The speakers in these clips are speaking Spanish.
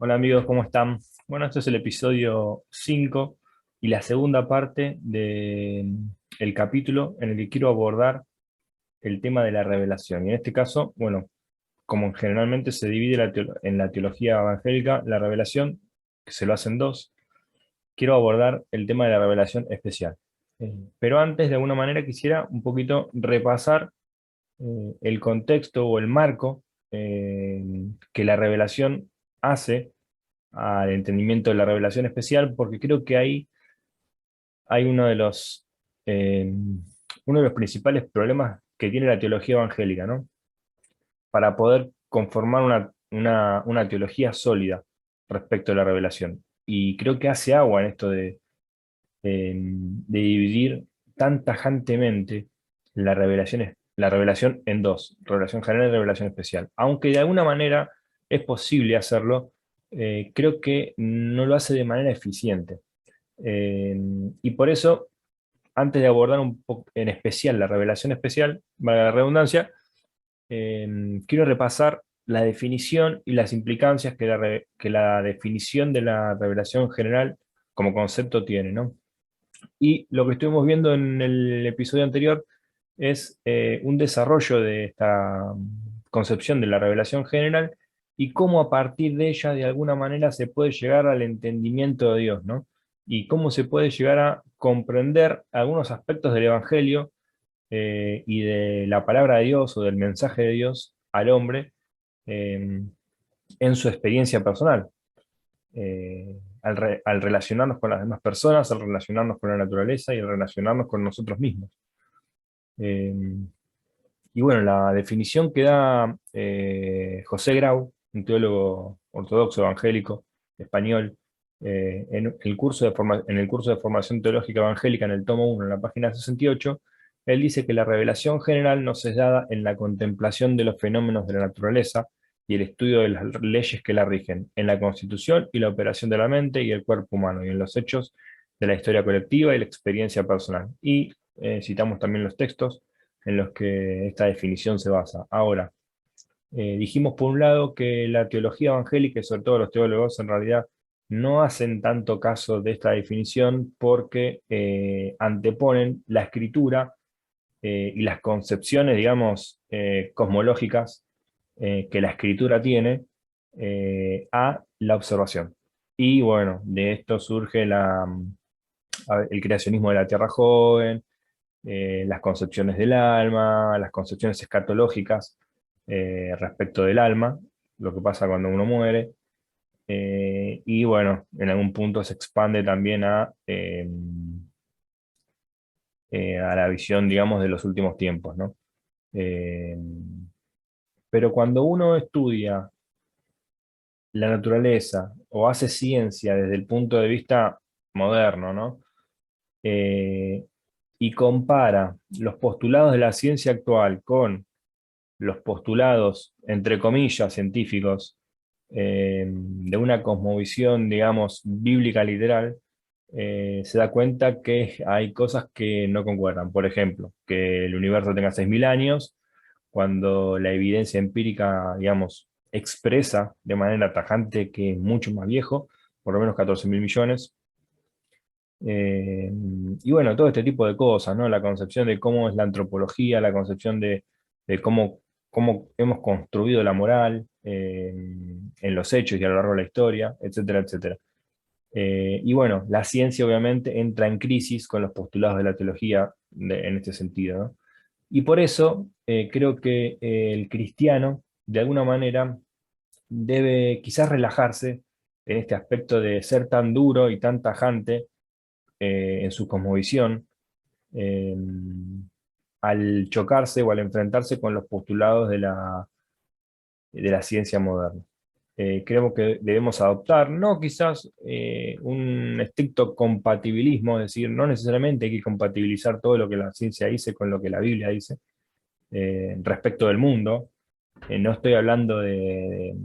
Hola amigos, ¿cómo están? Bueno, este es el episodio 5 y la segunda parte del capítulo en el que quiero abordar el tema de la revelación. Y en este caso, bueno, como generalmente se divide en la teología evangélica, la revelación, que se lo hacen dos, quiero abordar el tema de la revelación especial. Pero antes, de alguna manera, quisiera un poquito repasar el contexto o el marco eh, que la revelación hace al entendimiento de la revelación especial, porque creo que ahí hay eh, uno de los principales problemas que tiene la teología evangélica, ¿no? Para poder conformar una teología sólida respecto a la revelación. Y creo que hace agua en esto de dividir tan tajantemente la revelación en dos, revelación general y revelación especial. Aunque de alguna manera es posible hacerlo, creo que no lo hace de manera eficiente. Y por eso, antes de abordar un poco en especial la revelación especial, valga la redundancia, quiero repasar la definición y las implicancias que la definición de la revelación general como concepto tiene, ¿no? Y lo que estuvimos viendo en el episodio anterior es un desarrollo de esta concepción de la revelación general y cómo a partir de ella de alguna manera se puede llegar al entendimiento de Dios, ¿no? Y cómo se puede llegar a comprender algunos aspectos del Evangelio y de la palabra de Dios o del mensaje de Dios al hombre eh, en su experiencia personal. Al relacionarnos con las demás personas, al relacionarnos con la naturaleza y al relacionarnos con nosotros mismos. Eh, y bueno, la definición que da José Grau, un teólogo ortodoxo evangélico español, en el curso de formación teológica evangélica en el tomo 1, en la página 68, él dice que la revelación general nos es dada en la contemplación de los fenómenos de la naturaleza y el estudio de las leyes que la rigen, en la constitución y la operación de la mente y el cuerpo humano, y en los hechos de la historia colectiva y la experiencia personal. Y citamos también los textos en los que esta definición se basa. Ahora, dijimos por un lado que la teología evangélica y sobre todo los teólogos en realidad no hacen tanto caso de esta definición porque anteponen la escritura y las concepciones, digamos, cosmológicas que la escritura tiene a la observación. Y bueno, de esto surge el creacionismo de la Tierra joven, las concepciones del alma, las concepciones escatológicas respecto del alma, lo que pasa cuando uno muere, y bueno, en algún punto se expande también a la visión, digamos, de los últimos tiempos, ¿no? Eh, pero cuando uno estudia la naturaleza o hace ciencia desde el punto de vista moderno, ¿no? Eh, y compara los postulados de la ciencia actual con los postulados, entre comillas, científicos, de una cosmovisión, digamos, bíblica literal, se da cuenta que hay cosas que no concuerdan. Por ejemplo, que el universo tenga 6.000 años, cuando la evidencia empírica, digamos, expresa de manera tajante que es mucho más viejo, por lo menos 14.000 millones. Y bueno, todo este tipo de cosas, ¿no? La concepción de cómo es la antropología, la concepción de cómo hemos construido la moral en los hechos y a lo largo de la historia, etcétera, etcétera. Y bueno, la ciencia obviamente entra en crisis con los postulados de la teología en este sentido, ¿no? Y por eso creo que el cristiano, de alguna manera, debe quizás relajarse en este aspecto de ser tan duro y tan tajante en su cosmovisión, eh, al chocarse o al enfrentarse con los postulados de la ciencia moderna. Creo que debemos adoptar, no quizás un estricto compatibilismo, es decir, no necesariamente hay que compatibilizar todo lo que la ciencia dice con lo que la Biblia dice respecto del mundo. No estoy hablando de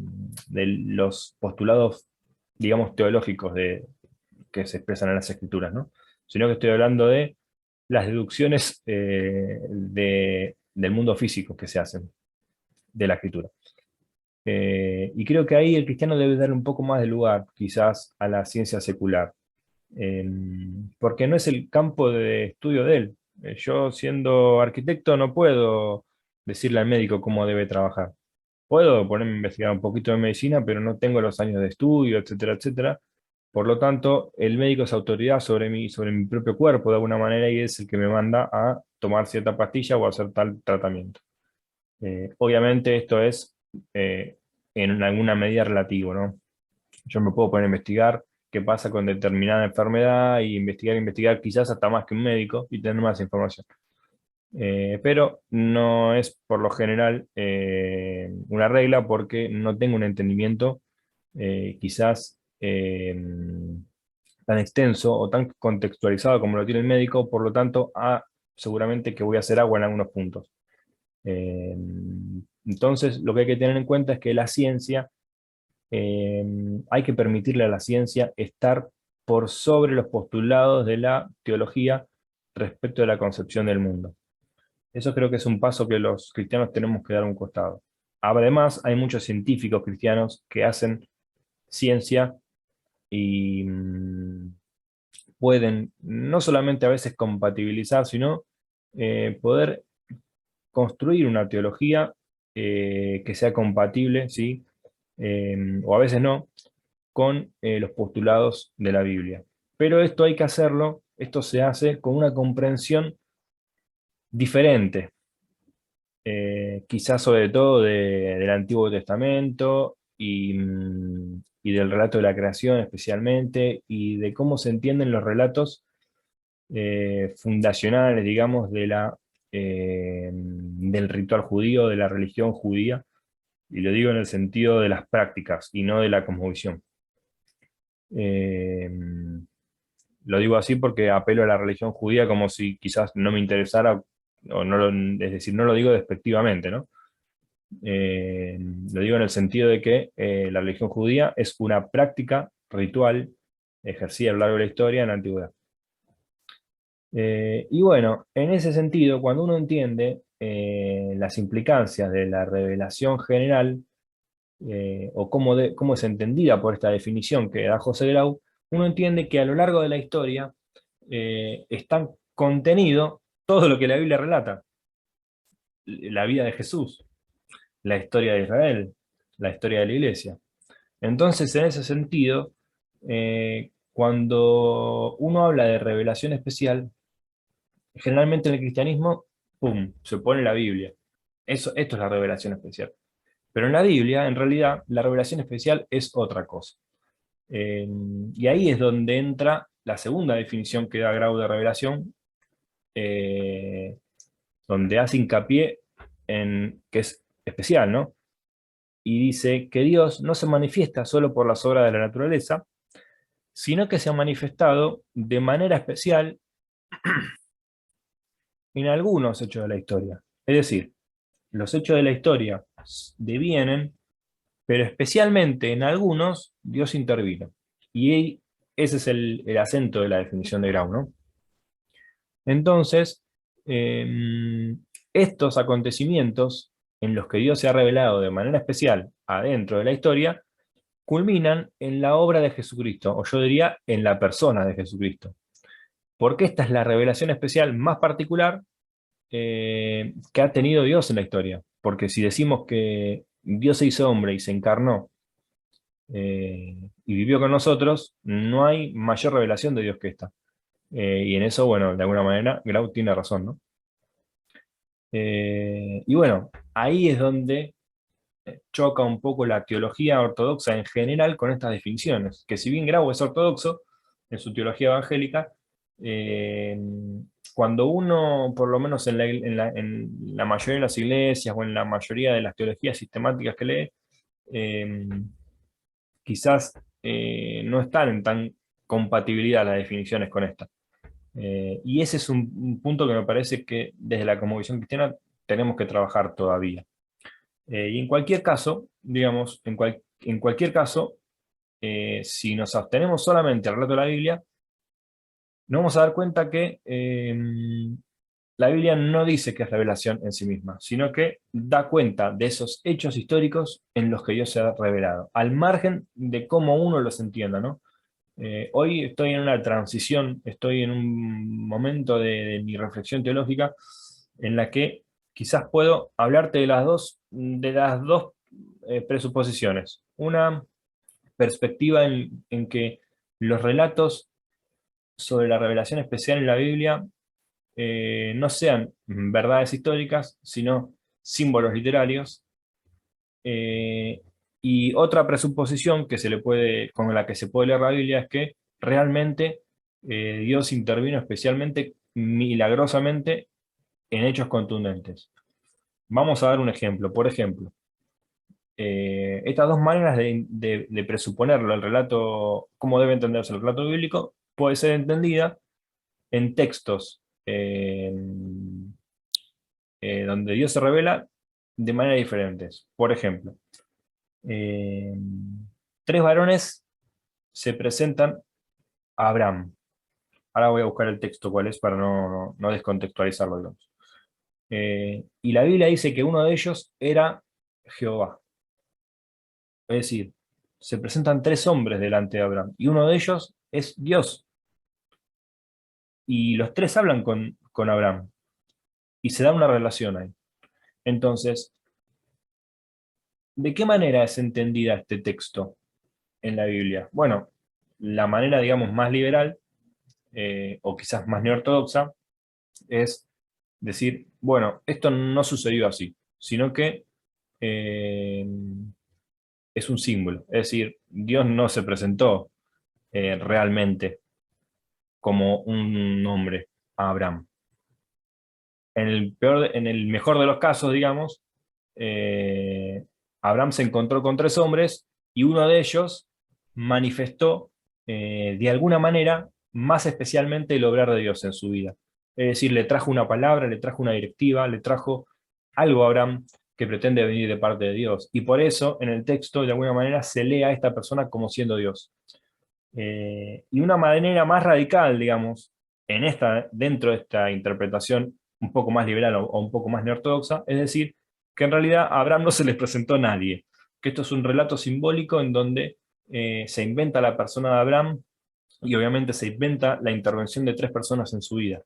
los postulados, digamos, teológicos que se expresan en las escrituras, ¿no? Sino que estoy hablando de las deducciones del mundo físico que se hacen de la escritura. Y creo que ahí el cristiano debe dar un poco más de lugar, quizás, a la ciencia secular, porque no es el campo de estudio de él. Yo, siendo arquitecto, no puedo decirle al médico cómo debe trabajar. Puedo ponerme a investigar un poquito de medicina, pero no tengo los años de estudio, etcétera, etcétera. Por lo tanto, el médico es autoridad sobre mi propio cuerpo, de alguna manera, y es el que me manda a tomar cierta pastilla o a hacer tal tratamiento. Obviamente esto es en alguna medida relativo, ¿no? Yo me puedo poner a investigar qué pasa con determinada enfermedad y investigar quizás hasta más que un médico y tener más información. Pero no es por lo general una regla porque no tengo un entendimiento quizás tan extenso o tan contextualizado como lo tiene el médico, por lo tanto, seguramente que voy a hacer agua en algunos puntos. Eh, entonces, lo que hay que tener en cuenta es que la ciencia, hay que permitirle a la ciencia estar por sobre los postulados de la teología respecto de la concepción del mundo. Eso creo que es un paso que los cristianos tenemos que dar a un costado. Además, hay muchos científicos cristianos que hacen ciencia y pueden no solamente a veces compatibilizar, sino poder construir una teología que sea compatible, ¿sí? O a veces no, con los postulados de la Biblia. Pero esto hay que hacerlo, esto se hace con una comprensión diferente, quizás sobre todo del Antiguo Testamento y del relato de la creación especialmente, y de cómo se entienden los relatos fundacionales, digamos, del ritual judío, de la religión judía, y lo digo en el sentido de las prácticas y no de la cosmovisión. Eh, lo digo así porque apelo a la religión judía como si quizás no me interesara, o no es decir, no lo digo despectivamente, ¿no? Eh, lo digo en el sentido de que la religión judía es una práctica ritual ejercida a lo largo de la historia en la antigüedad. Y bueno, en ese sentido, cuando uno entiende las implicancias de la revelación general, o cómo es entendida por esta definición que da José Grau, uno entiende que a lo largo de la historia está contenido todo lo que la Biblia relata: la vida de Jesús, la historia de Israel, la historia de la iglesia. Entonces, en ese sentido, cuando uno habla de revelación especial, generalmente en el cristianismo, ¡pum!, se pone la Biblia. Esto es la revelación especial. Pero en la Biblia, en realidad, la revelación especial es otra cosa. Y ahí es donde entra la segunda definición que da Grau de revelación, eh, donde hace hincapié en que es especial, ¿no? Y dice que Dios no se manifiesta solo por las obras de la naturaleza, sino que se ha manifestado de manera especial en algunos hechos de la historia. Es decir, los hechos de la historia devienen, pero especialmente en algunos Dios intervino. Y ese es el acento de la definición de Grau, ¿no? Entonces, estos acontecimientos en los que Dios se ha revelado de manera especial adentro de la historia, culminan en la obra de Jesucristo, o yo diría en la persona de Jesucristo. Porque esta es la revelación especial más particular que ha tenido Dios en la historia. Porque si decimos que Dios se hizo hombre y se encarnó y vivió con nosotros, no hay mayor revelación de Dios que esta. Y en eso, bueno, de alguna manera, Grau tiene razón, ¿no? Y bueno, ahí es donde choca un poco la teología ortodoxa en general con estas definiciones, que si bien Grau es ortodoxo en su teología evangélica, eh, cuando uno, por lo menos en la mayoría de las iglesias o en la mayoría de las teologías sistemáticas que lee, eh, quizás no están en tan compatibilidad las definiciones con esta. Y ese es un punto que me parece que desde la cosmovisión cristiana tenemos que trabajar todavía. Y en cualquier caso, digamos, en cualquier caso, si nos abstenemos solamente al relato de la Biblia, nos vamos a dar cuenta que la Biblia no dice que es revelación en sí misma, sino que da cuenta de esos hechos históricos en los que Dios se ha revelado, al margen de cómo uno los entienda, ¿no? Hoy estoy en una transición, estoy en un momento de mi reflexión teológica en la que quizás puedo hablarte de las dos presuposiciones. Una perspectiva en que los relatos sobre la revelación especial en la Biblia no sean verdades históricas, sino símbolos literarios. Eh, y otra presuposición con la que se puede leer la Biblia es que realmente Dios intervino especialmente, milagrosamente, en hechos contundentes. Vamos a dar un ejemplo. Por ejemplo, estas dos maneras de presuponerlo, el relato, cómo debe entenderse el relato bíblico, puede ser entendida en textos donde Dios se revela de maneras diferentes. Por ejemplo, eh, tres varones se presentan a Abraham. Ahora voy a buscar el texto cuál es para no descontextualizarlo, digamos. Y la Biblia dice que uno de ellos era Jehová. Es decir, se presentan tres hombres delante de Abraham y uno de ellos es Dios. Y los tres hablan con Abraham y se da una relación ahí. Entonces, ¿de qué manera es entendida este texto en la Biblia? Bueno, la manera, digamos, más liberal, o quizás más neortodoxa, es decir, bueno, esto no sucedió así, sino que eh, es un símbolo. Es decir, Dios no se presentó realmente como un hombre a Abraham. En el mejor de los casos, digamos, eh, Abraham se encontró con tres hombres y uno de ellos manifestó de alguna manera más especialmente el obrar de Dios en su vida. Es decir, le trajo una palabra, le trajo una directiva, le trajo algo a Abraham que pretende venir de parte de Dios. Y por eso en el texto de alguna manera se lee a esta persona como siendo Dios. Y una manera más radical, digamos, dentro de esta interpretación un poco más liberal o un poco más neortodoxa, es decir, que en realidad a Abraham no se les presentó a nadie, que esto es un relato simbólico en donde se inventa la persona de Abraham y obviamente se inventa la intervención de tres personas en su vida.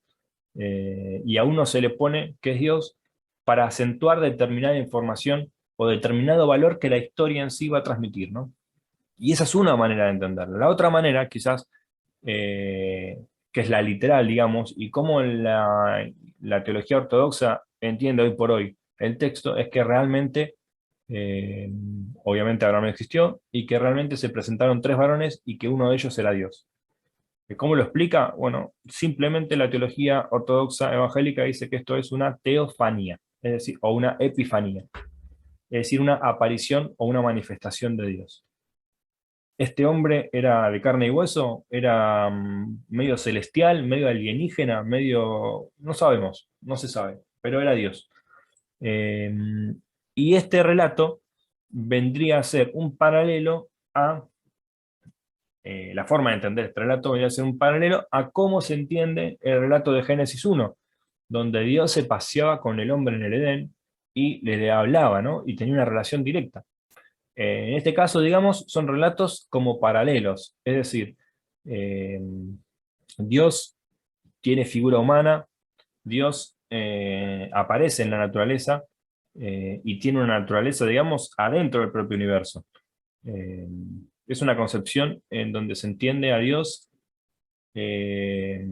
Y a uno se le pone que es Dios para acentuar determinada información o determinado valor que la historia en sí va a transmitir, ¿no? Y esa es una manera de entenderlo. La otra manera, quizás, eh, que es la literal, digamos, y cómo la teología ortodoxa entiende hoy por hoy el texto, es que realmente, eh, obviamente Abraham existió, y que realmente se presentaron tres varones y que uno de ellos era Dios. ¿Cómo lo explica? Bueno, simplemente la teología ortodoxa evangélica dice que esto es una teofanía, es decir, o una epifanía, es decir, una aparición o una manifestación de Dios. Este hombre era de carne y hueso, era medio celestial, medio alienígena, medio... No sabemos, no se sabe, pero era Dios. Eh, y este relato vendría a ser un paralelo a... la forma de entender este relato vendría a ser un paralelo a cómo se entiende el relato de Génesis 1, donde Dios se paseaba con el hombre en el Edén y le hablaba, ¿no? Y tenía una relación directa. En este caso, digamos, son relatos como paralelos, es decir, eh, Dios tiene figura humana, Dios aparece en la naturaleza y tiene una naturaleza, digamos, adentro del propio universo. Eh, es una concepción en donde se entiende a Dios eh,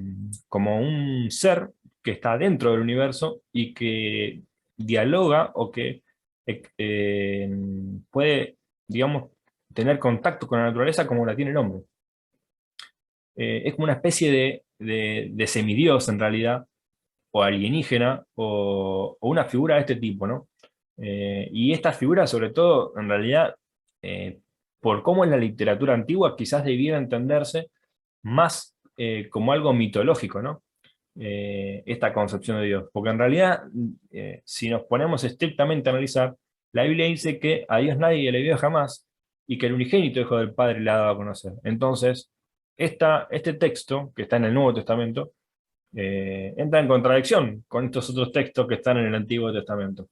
como un ser que está dentro del universo y que dialoga o que puede, digamos, tener contacto con la naturaleza como la tiene el hombre. Es como una especie de semidios en realidad, o alienígena, o una figura de este tipo, ¿no? Y esta figura, sobre todo, en realidad, eh, por cómo en la literatura antigua quizás debiera entenderse más como algo mitológico, ¿no? Esta concepción de Dios. Porque en realidad, si nos ponemos estrictamente a analizar, la Biblia dice que a Dios nadie le vio jamás y que el unigénito Hijo del Padre le ha dado a conocer. Entonces, este texto, que está en el Nuevo Testamento, entra en contradicción con estos otros textos que están en el Antiguo Testamento.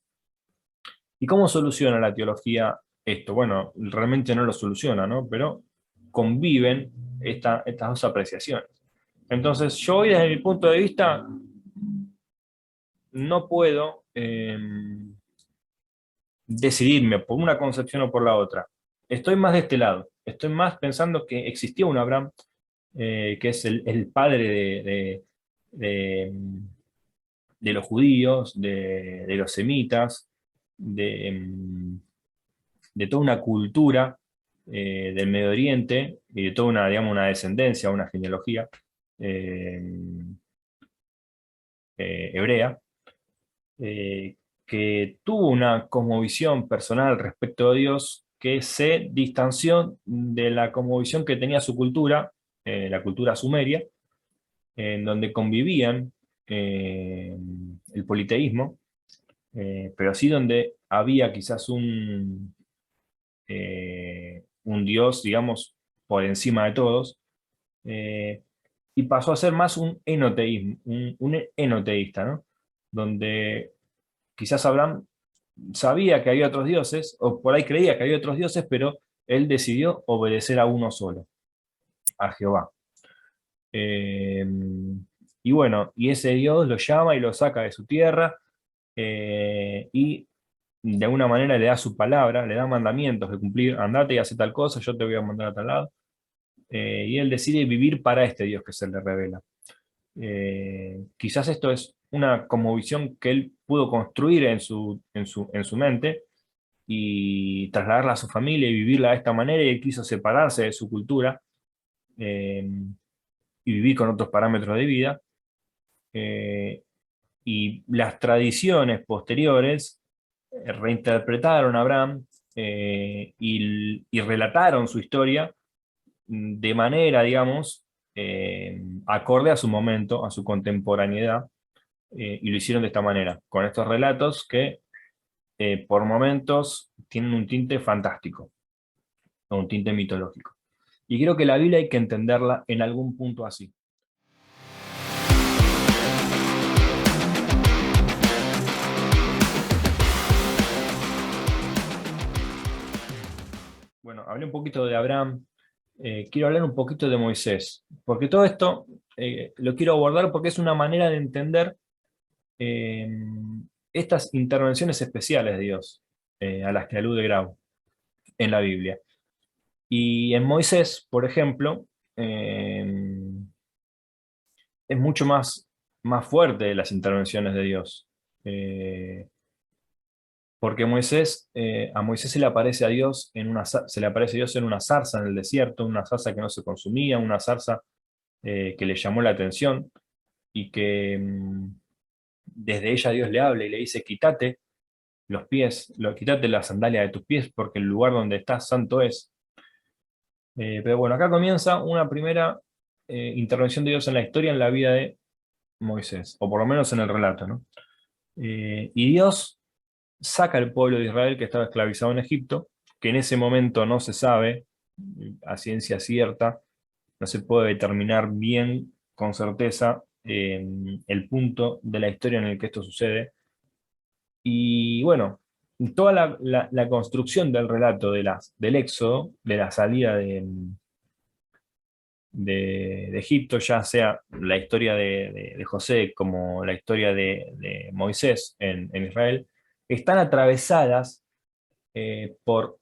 ¿Y cómo soluciona la teología esto? Bueno, realmente no lo soluciona, ¿no? Pero conviven estas dos apreciaciones. Entonces, yo hoy desde mi punto de vista no puedo decidirme por una concepción o por la otra. Estoy más de este lado. Estoy más pensando que existía un Abraham, que es el padre de, de los judíos, de los semitas, de, de toda una cultura del Medio Oriente y de toda una, digamos, una descendencia, una genealogía eh, hebrea, eh, que tuvo una cosmovisión personal respecto a Dios que se distanció de la cosmovisión que tenía su cultura, la cultura sumeria, en donde convivían el politeísmo, pero sí donde había quizás un Dios, digamos, por encima de todos, eh, y pasó a ser más un enoteísmo, un enoteísta, ¿no? Donde quizás Abraham sabía que había otros dioses, o por ahí creía que había otros dioses, pero él decidió obedecer a uno solo, a Jehová. Eh, y bueno, y ese Dios lo llama y lo saca de su tierra, y de alguna manera le da su palabra, le da mandamientos de cumplir, andate y hace tal cosa, yo te voy a mandar a tal lado. Y él decide vivir para este Dios que se le revela. Quizás esto es una como visión que él pudo construir en su mente y trasladarla a su familia y vivirla de esta manera, y él quiso separarse de su cultura eh, y vivir con otros parámetros de vida. eh, y las tradiciones posteriores reinterpretaron a Abraham y relataron su historia de manera, digamos, acorde a su momento, a su contemporaneidad, y lo hicieron de esta manera, con estos relatos que por momentos tienen un tinte fantástico, o un tinte mitológico. Y creo que la Biblia hay que entenderla en algún punto así. Bueno, hablé un poquito de Abraham, quiero hablar un poquito de Moisés, porque todo esto lo quiero abordar porque es una manera de entender eh, estas intervenciones especiales de Dios, a las que alude Grau en la Biblia. Y en Moisés, por ejemplo, eh, es mucho más fuerte las intervenciones de Dios. Porque a Moisés se le aparece a Dios se le aparece Dios en una zarza en el desierto, una zarza que no se consumía, una zarza que le llamó la atención y que desde ella Dios le habla y le dice: quítate los pies, quítate la sandalia de tus pies, porque el lugar donde estás santo es. Pero bueno, acá comienza una primera intervención de Dios en la historia, en la vida de Moisés, o por lo menos en el relato, ¿no? Y Dios saca al pueblo de Israel que estaba esclavizado en Egipto, que en ese momento no se sabe a ciencia cierta, no se puede determinar bien con certeza el punto de la historia en el que esto sucede. Y bueno, toda la construcción del relato del éxodo, de la salida de Egipto, ya sea la historia de José como la historia de Moisés en Israel, están atravesadas por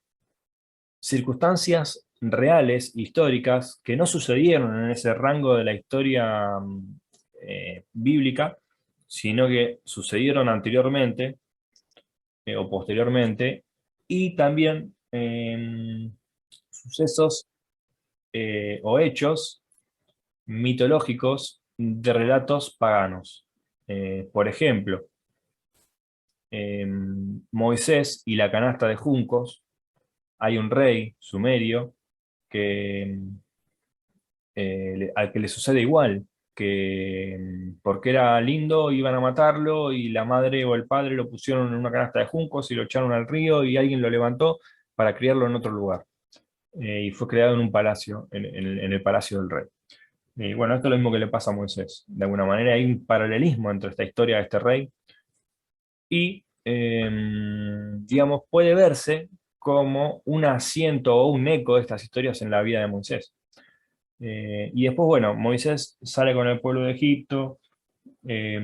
circunstancias reales, históricas, que no sucedieron en ese rango de la historia bíblica, sino que sucedieron anteriormente o posteriormente, y también sucesos o hechos mitológicos de relatos paganos. Por ejemplo, Moisés y la canasta de juncos. Hay un rey sumerio que, al que le sucede igual, que porque era lindo iban a matarlo y la madre o el padre lo pusieron en una canasta de juncos y lo echaron al río y alguien lo levantó para criarlo en otro lugar. Y fue creado en un palacio, en el palacio del rey. Y bueno, esto es lo mismo que le pasa a Moisés. De alguna manera hay un paralelismo entre esta historia de este rey y, digamos, puede verse como un asiento o un eco de estas historias en la vida de Moisés. Y después, bueno, Moisés sale con el pueblo de Egipto. eh,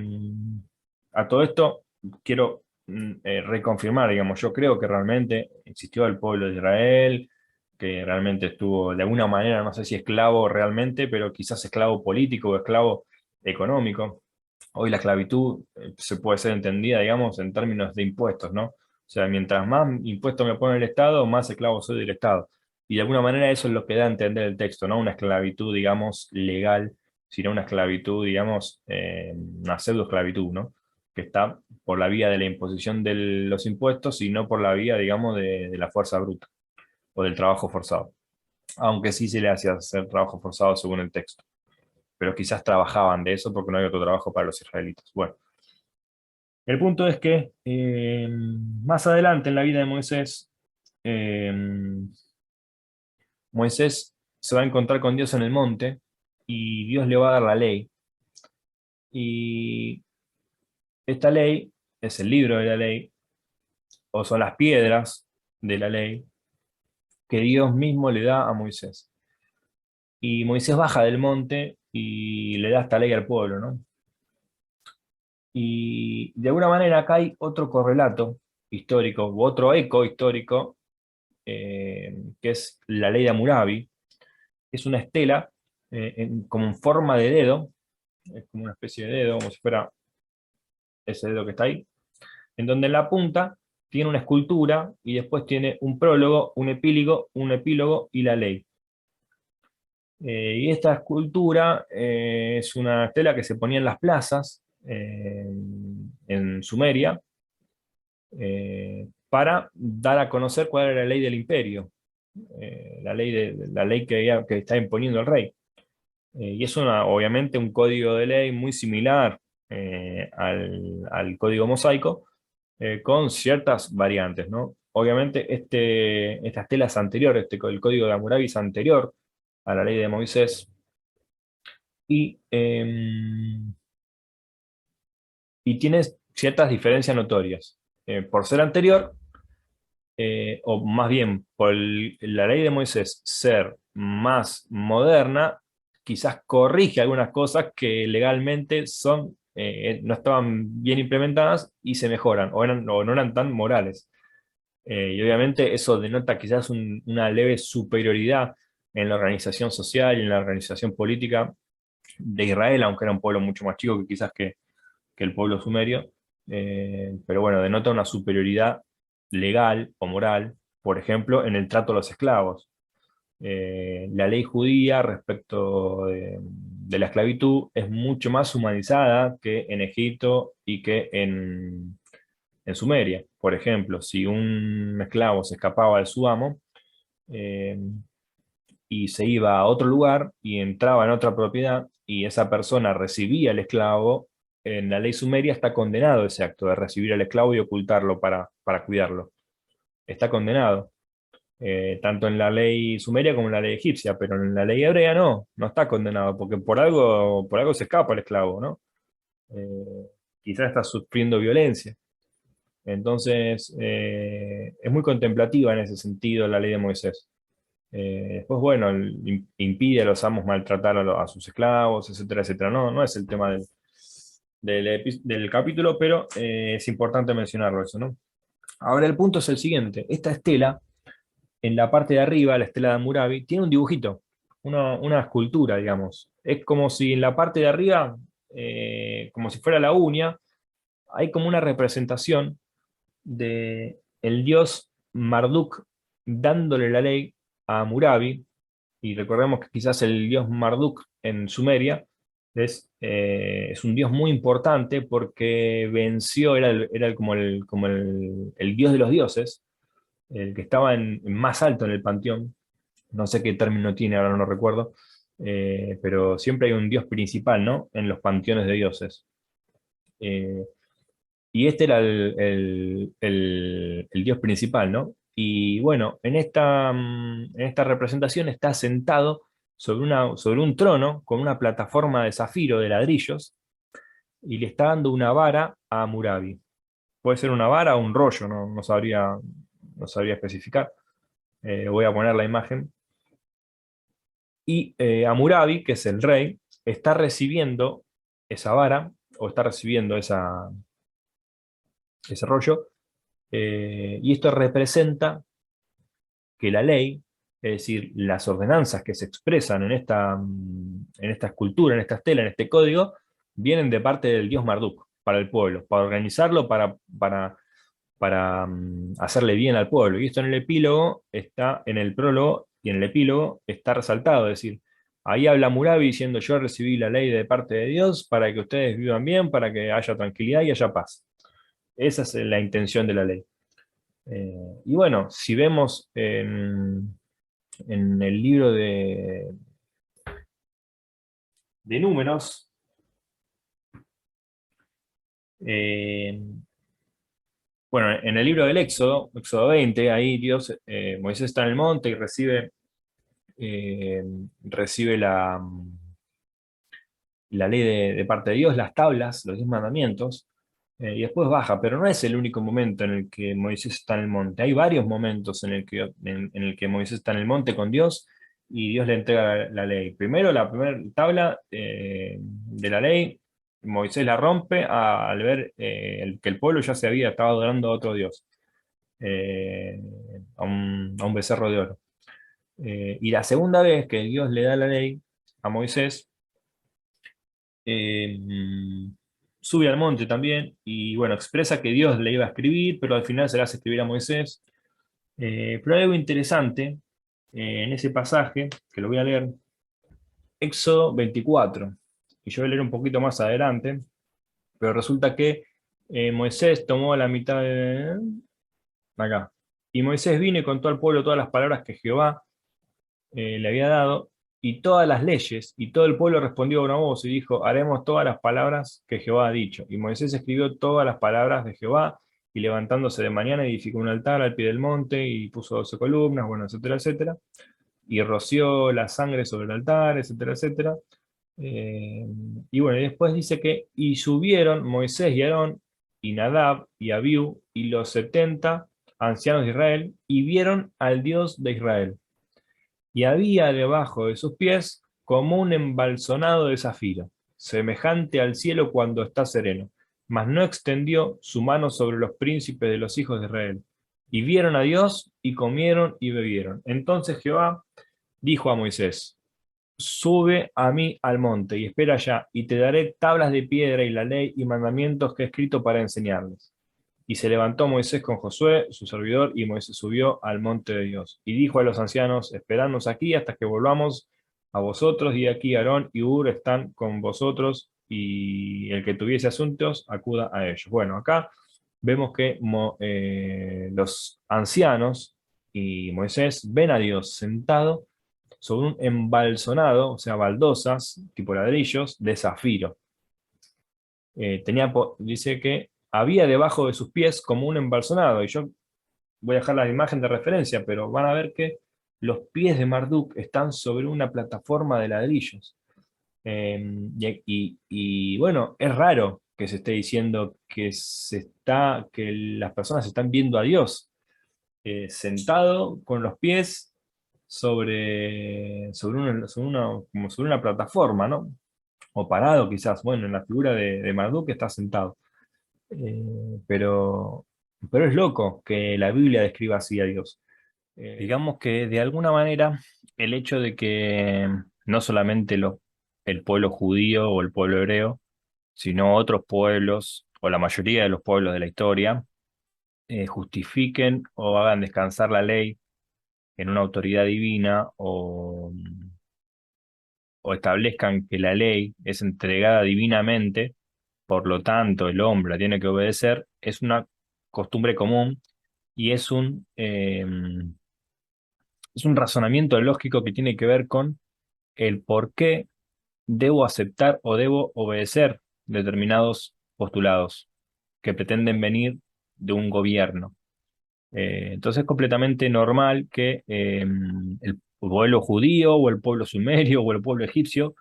a todo esto quiero reconfirmar, digamos, yo creo que realmente existió el pueblo de Israel, que realmente estuvo de alguna manera, no sé si esclavo realmente, pero quizás esclavo político o esclavo económico. Hoy la esclavitud se puede ser entendida, digamos, en términos de impuestos, ¿no? O sea, mientras más impuestos me pone el Estado, más esclavo soy del Estado. Y de alguna manera eso es lo que da a entender el texto, ¿no? Una esclavitud, digamos, legal, sino una esclavitud, digamos, una pseudo-esclavitud, ¿no? Que está por la vía de la imposición de los impuestos y no por la vía, digamos, de la fuerza bruta o del trabajo forzado. Aunque sí se le hacía hacer trabajo forzado según el texto. Pero quizás trabajaban de eso porque no había otro trabajo para los israelitas. Bueno, el punto es que más adelante en la vida de Moisés, eh, Moisés se va a encontrar con Dios en el monte y Dios le va a dar la ley. Y esta ley es el libro de la ley, o son las piedras de la ley que Dios mismo le da a Moisés. Y Moisés baja del monte y le da esta ley al pueblo, ¿no? Y de alguna manera acá hay otro correlato histórico, u otro eco histórico, que es la ley de Hammurabi, que es una estela como en forma de dedo, es como una especie de dedo, como si fuera ese dedo que está ahí, en donde en la punta tiene una escultura y después tiene un prólogo, un epílogo y la ley. Y esta escultura es una estela que se ponía en las plazas en Sumeria para dar a conocer cuál era la ley del imperio, la ley que está imponiendo el rey. Y es obviamente un código de ley muy similar al código mosaico, con ciertas variantes, ¿no? Obviamente esta estela es anterior, el código de Hammurabi es anterior a la ley de Moisés, y, y tiene ciertas diferencias notorias. Por ser anterior, o más bien por la ley de Moisés ser más moderna, quizás corrige algunas cosas que legalmente no estaban bien implementadas y se mejoran, o no eran tan morales. Y obviamente eso denota quizás una leve superioridad en la organización social y en la organización política de Israel, aunque era un pueblo mucho más chico que quizás que el pueblo sumerio. Pero bueno, denota una superioridad legal o moral, por ejemplo, en el trato a los esclavos. La ley judía respecto de la esclavitud es mucho más humanizada que en Egipto y que en Sumeria. Por ejemplo, si un esclavo se escapaba de su amo, eh, y se iba a otro lugar y entraba en otra propiedad y esa persona recibía al esclavo, en la ley sumeria está condenado ese acto de recibir al esclavo y ocultarlo para cuidarlo. Está condenado, tanto en la ley sumeria como en la ley egipcia, pero en la ley hebrea no está condenado, porque por algo se escapa el esclavo, ¿no? Quizás está sufriendo violencia. Entonces, es muy contemplativa en ese sentido la ley de Moisés. Después, bueno, impide a los amos maltratar a sus esclavos, etcétera, etcétera. No es el tema del capítulo, pero es importante mencionarlo eso, ¿no? Ahora el punto es el siguiente. Esta estela, en la parte de arriba, la estela de Hammurabi, tiene un dibujito, una escultura, digamos. Es como si en la parte de arriba, como si fuera la uña, hay como una representación de el dios Marduk dándole la ley a Hammurabi, y recordemos que quizás el dios Marduk en Sumeria es un dios muy importante porque venció, era como el dios de los dioses, el que estaba más alto en el panteón, no sé qué término tiene, ahora no lo recuerdo, pero siempre hay un dios principal, ¿no? En los panteones de dioses. Eh, y este era el dios principal, ¿no? Y bueno, en esta representación está sentado sobre un trono con una plataforma de zafiro de ladrillos y le está dando una vara a Hammurabi. Puede ser una vara o un rollo, no sabría especificar. Voy a poner la imagen. Y Hammurabi, que es el rey, está recibiendo esa vara o está recibiendo ese rollo, y esto representa que la ley, es decir, las ordenanzas que se expresan en esta escultura, en esta estela, en este código, vienen de parte del dios Marduk para el pueblo, para organizarlo, para hacerle bien al pueblo. Y esto en el epílogo está, en el prólogo y en el epílogo está resaltado, es decir, ahí habla Murabi diciendo: yo recibí la ley de parte de Dios para que ustedes vivan bien, para que haya tranquilidad y haya paz. Esa es la intención de la ley. Y bueno, si vemos en el libro de Números, eh, bueno, en el libro del Éxodo 20, ahí Moisés está en el monte y recibe la ley de parte de Dios, las tablas, los 10 mandamientos, y después baja, pero no es el único momento en el que Moisés está en el monte. Hay varios momentos en el que Moisés está en el monte con Dios y Dios le entrega la ley. Primero, la primera tabla de la ley, Moisés la rompe al ver que el pueblo ya estaba adorando a otro Dios, eh, a un becerro de oro. Y la segunda vez que Dios le da la ley a Moisés, eh, sube al monte también y bueno, expresa que Dios le iba a escribir, pero al final se le hace escribir a Moisés. Pero hay algo interesante en ese pasaje, que lo voy a leer, Éxodo 24, y yo voy a leer un poquito más adelante, pero resulta que Moisés tomó la mitad de acá. Y Moisés vino y contó al pueblo todas las palabras que Jehová le había dado, y todas las leyes, y todo el pueblo respondió a una voz y dijo: haremos todas las palabras que Jehová ha dicho. Y Moisés escribió todas las palabras de Jehová, y levantándose de mañana edificó un altar al pie del monte, y puso 12 columnas, bueno, etcétera, etcétera, y roció la sangre sobre el altar, etcétera, etcétera. Eh, y bueno, y después dice que, y subieron Moisés y Aarón, y Nadab, y Abiú, y los 70 ancianos de Israel, y vieron al Dios de Israel y había debajo de sus pies como un embalsonado de zafiro, semejante al cielo cuando está sereno, mas no extendió su mano sobre los príncipes de los hijos de Israel. Y vieron a Dios, y comieron y bebieron. Entonces Jehová dijo a Moisés: sube a mí al monte, y espera allá, y te daré tablas de piedra y la ley y mandamientos que he escrito para enseñarles. Y se levantó Moisés con Josué, su servidor, y Moisés subió al monte de Dios. Y dijo a los ancianos: esperadnos aquí hasta que volvamos a vosotros, y aquí Aarón y Hur están con vosotros, y el que tuviese asuntos, acuda a ellos. Bueno, acá vemos que los ancianos y Moisés ven a Dios sentado sobre un embalsonado, o sea, baldosas, tipo ladrillos, de zafiro. Dice que había debajo de sus pies como un embalsonado, y yo voy a dejar la imagen de referencia, pero van a ver que los pies de Marduk están sobre una plataforma de ladrillos. Y bueno, es raro que se esté diciendo que las personas están viendo a Dios sentado con los pies como sobre una plataforma, ¿no? O parado quizás. Bueno, en la figura de Marduk está sentado. Pero es loco que la Biblia describa así a Dios. Digamos que de alguna manera el hecho de que no solamente el pueblo judío o el pueblo hebreo, sino otros pueblos o la mayoría de los pueblos de la historia, justifiquen o hagan descansar la ley en una autoridad divina o establezcan que la ley es entregada divinamente, por lo tanto el hombre la tiene que obedecer, es una costumbre común y es un razonamiento lógico que tiene que ver con el por qué debo aceptar o debo obedecer determinados postulados que pretenden venir de un gobierno. Entonces es completamente normal que pueblo judío, o el pueblo sumerio, o el pueblo egipcio,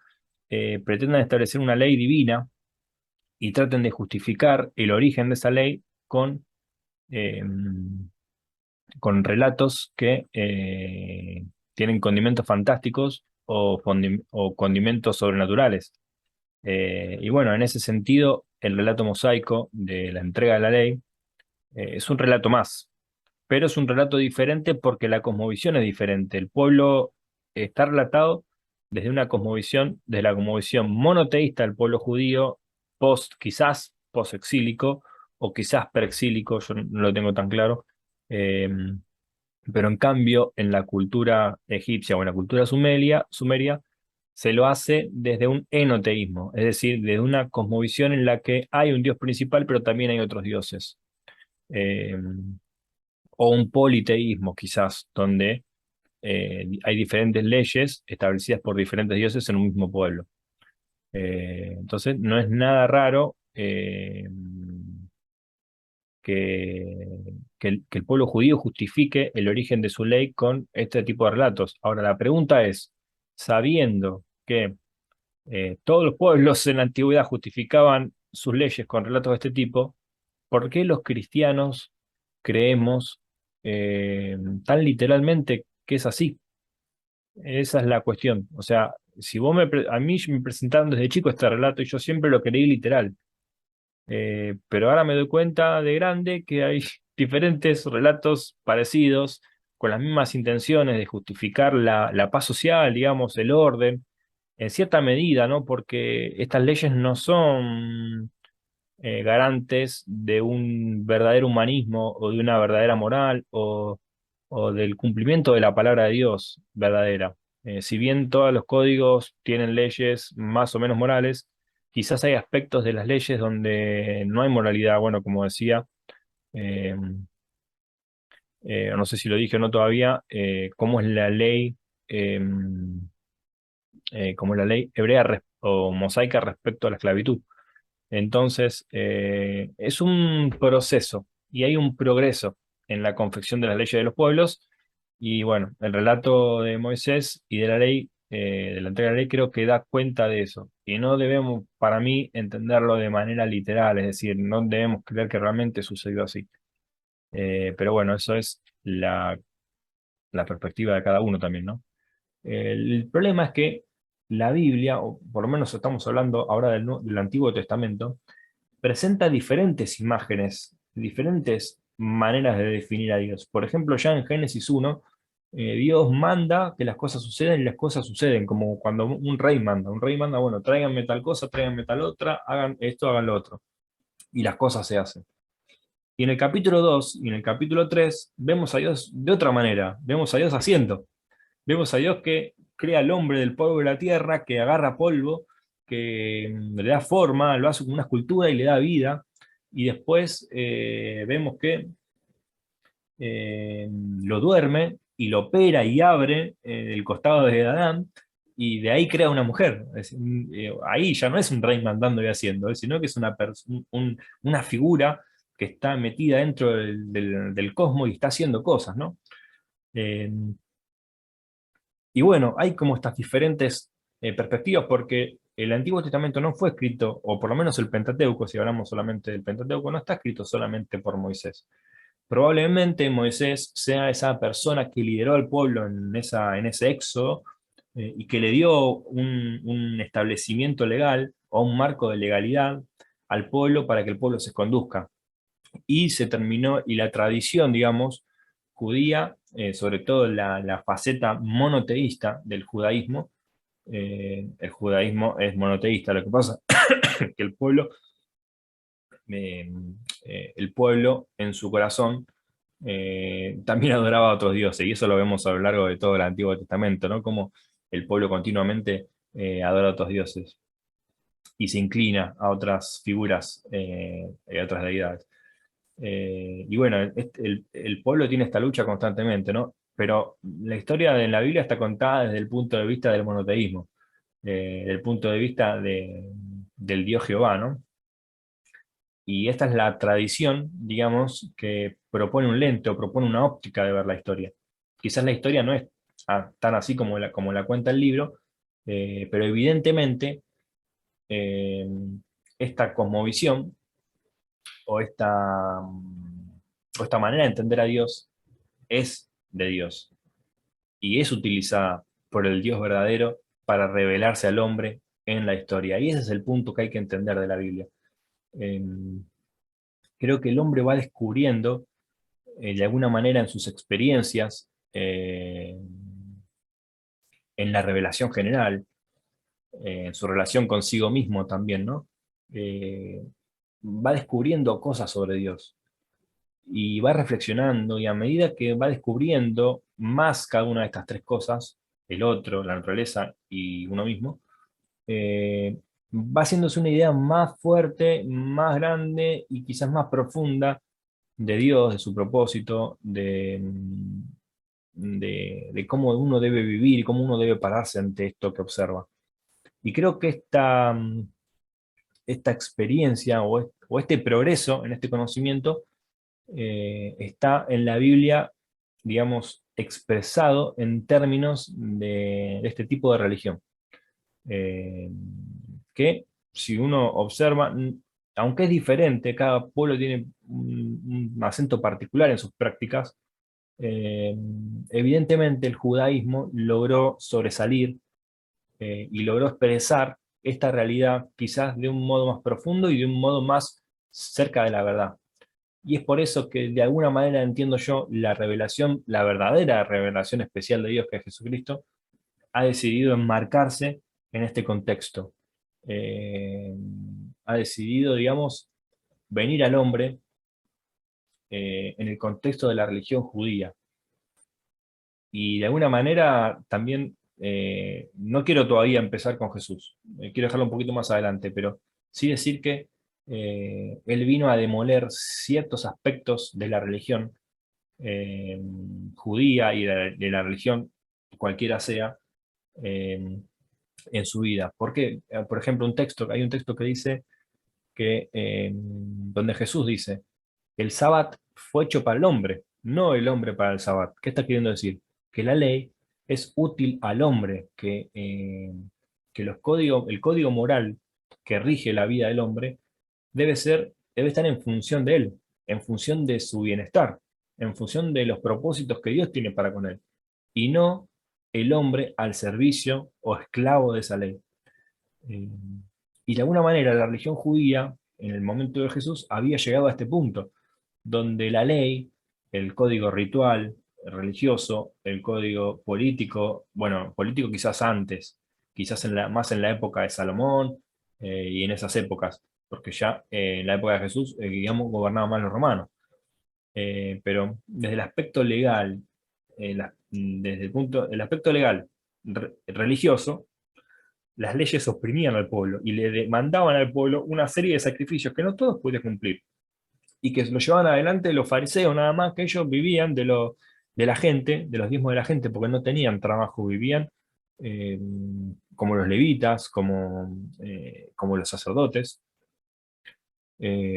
pretendan establecer una ley divina y traten de justificar el origen de esa ley eh, con relatos que tienen condimentos fantásticos o condimentos sobrenaturales. Y bueno, en ese sentido, el relato mosaico de la entrega de la ley es un relato más, pero es un relato diferente porque la cosmovisión es diferente. El pueblo está relatado desde la cosmovisión monoteísta del pueblo judío, quizás post-exílico, o quizás preexílico, yo no lo tengo tan claro. eh, pero en cambio, en la cultura egipcia o en la cultura sumeria, se lo hace desde un enoteísmo, es decir, desde una cosmovisión en la que hay un dios principal, pero también hay otros dioses. Eh, o un politeísmo, quizás, donde hay diferentes leyes establecidas por diferentes dioses en un mismo pueblo. Entonces, no es nada raro que, que el pueblo judío justifique el origen de su ley con este tipo de relatos. Ahora, la pregunta es, sabiendo que todos los pueblos en la antigüedad justificaban sus leyes con relatos de este tipo, ¿por qué los cristianos creemos tan literalmente que es así? Esa es la cuestión. O sea, si a mí me presentaron desde chico este relato y yo siempre lo creí literal. Pero ahora me doy cuenta de grande que hay diferentes relatos parecidos, con las mismas intenciones de justificar la paz social, digamos, el orden, en cierta medida, ¿no? Porque estas leyes no son garantes de un verdadero humanismo o de una verdadera moral o del cumplimiento de la palabra de Dios verdadera. Si bien todos los códigos tienen leyes más o menos morales, quizás hay aspectos de las leyes donde no hay moralidad. Bueno, como decía, eh, no sé si lo dije o no todavía, cómo es la ley, eh, como la ley hebrea o mosaica respecto a la esclavitud. Entonces, es un proceso y hay un progreso en la confección de las leyes de los pueblos. Y bueno, el relato de Moisés y de la ley, de la entrega de la ley, creo que da cuenta de eso. Y no debemos, para mí, entenderlo de manera literal, es decir, no debemos creer que realmente sucedió así. Pero bueno, eso es la perspectiva de cada uno también, ¿no? El problema es que la Biblia, o por lo menos estamos hablando ahora del Antiguo Testamento, presenta diferentes imágenes, diferentes maneras de definir a Dios. Por ejemplo, ya en Génesis 1, Dios manda que las cosas sucedan y las cosas suceden, como cuando un rey manda. Un rey manda, bueno, tráiganme tal cosa, tráiganme tal otra, hagan esto, hagan lo otro. Y las cosas se hacen. Y en el capítulo 2 y en el capítulo 3 vemos a Dios de otra manera, vemos a Dios haciendo. Vemos a Dios que crea al hombre del polvo de la tierra, que agarra polvo, que le da forma, lo hace como una escultura y le da vida. Y después vemos que lo duerme y lo opera y abre el costado de Adán, y de ahí crea una mujer. Es decir, ahí ya no es un rey mandando y haciendo, sino que es una figura que está metida dentro del cosmos y está haciendo cosas, ¿no? Eh, y bueno, hay como estas diferentes perspectivas porque el Antiguo Testamento no fue escrito, o por lo menos el Pentateuco, si hablamos solamente del Pentateuco, no está escrito solamente por Moisés. Probablemente Moisés sea esa persona que lideró al pueblo en ese éxodo, y que le dio un establecimiento legal o un marco de legalidad al pueblo para que el pueblo se conduzca. Y se terminó, y la tradición, digamos, judía, sobre todo la faceta monoteísta del judaísmo, el judaísmo es monoteísta, lo que pasa es que eh, el pueblo en su corazón también adoraba a otros dioses, y eso lo vemos a lo largo de todo el Antiguo Testamento, ¿no? Como el pueblo continuamente adora a otros dioses y se inclina a otras figuras, a otras deidades. Y bueno, el pueblo tiene esta lucha constantemente, ¿no? Pero la historia de la Biblia está contada desde el punto de vista del monoteísmo, del punto de vista del Dios Jehová, ¿no? Y esta es la tradición, digamos, que propone un lente o propone una óptica de ver la historia. Quizás la historia no es tan así como la cuenta el libro, pero evidentemente esta cosmovisión o esta manera de entender a Dios es de Dios y es utilizada por el Dios verdadero para revelarse al hombre en la historia. Y ese es el punto que hay que entender de la Biblia. Eh, Creo que el hombre va descubriendo, de alguna manera en sus experiencias, en la revelación general, en su relación consigo mismo también, ¿no? Eh, Va descubriendo cosas sobre Dios y va reflexionando, y a medida que va descubriendo más cada una de estas tres cosas, el otro, la naturaleza y uno mismo, va haciéndose una idea más fuerte, más grande y quizás más profunda de Dios, de su propósito, de cómo uno debe vivir y cómo uno debe pararse ante esto que observa. Y creo que esta experiencia o este progreso en este conocimiento está en la Biblia, digamos, expresado en términos de este tipo de religión. Eh, que si uno observa, aunque es diferente, cada pueblo tiene un acento particular en sus prácticas, eh, evidentemente el judaísmo logró sobresalir y logró expresar esta realidad quizás de un modo más profundo y de un modo más cerca de la verdad. Y es por eso que de alguna manera entiendo yo la revelación, la verdadera revelación especial de Dios, que es Jesucristo, ha decidido enmarcarse en este contexto. Eh, Ha decidido, digamos, venir al hombre en el contexto de la religión judía. Y de alguna manera también, no quiero todavía empezar con Jesús, quiero dejarlo un poquito más adelante, pero sí decir que él vino a demoler ciertos aspectos de la religión eh, judía y de la religión, cualquiera sea, eh, en su vida. Porque, por ejemplo, hay un texto que dice que, donde Jesús dice, el sábado fue hecho para el hombre, no el hombre para el sábado. ¿Qué está queriendo decir? Que la ley es útil al hombre, que el código moral que rige la vida del hombre debe estar en función de él, en función de su bienestar, en función de los propósitos que Dios tiene para con él, y no el hombre al servicio o esclavo de esa ley. Eh, y de alguna manera la religión judía, en el momento de Jesús, había llegado a este punto, donde la ley, el código ritual, religioso, el código político, bueno, político quizás antes, quizás más en la época de Salomón y en esas épocas, porque ya en la época de Jesús, digamos, gobernaban más los romanos. Pero desde el aspecto legal, desde el aspecto legal religioso, las leyes oprimían al pueblo y le demandaban al pueblo una serie de sacrificios que no todos podían cumplir y que lo llevaban adelante los fariseos nada más, que ellos vivían de la gente, de los diezmos de la gente, porque no tenían trabajo, vivían eh, como los levitas, como los sacerdotes,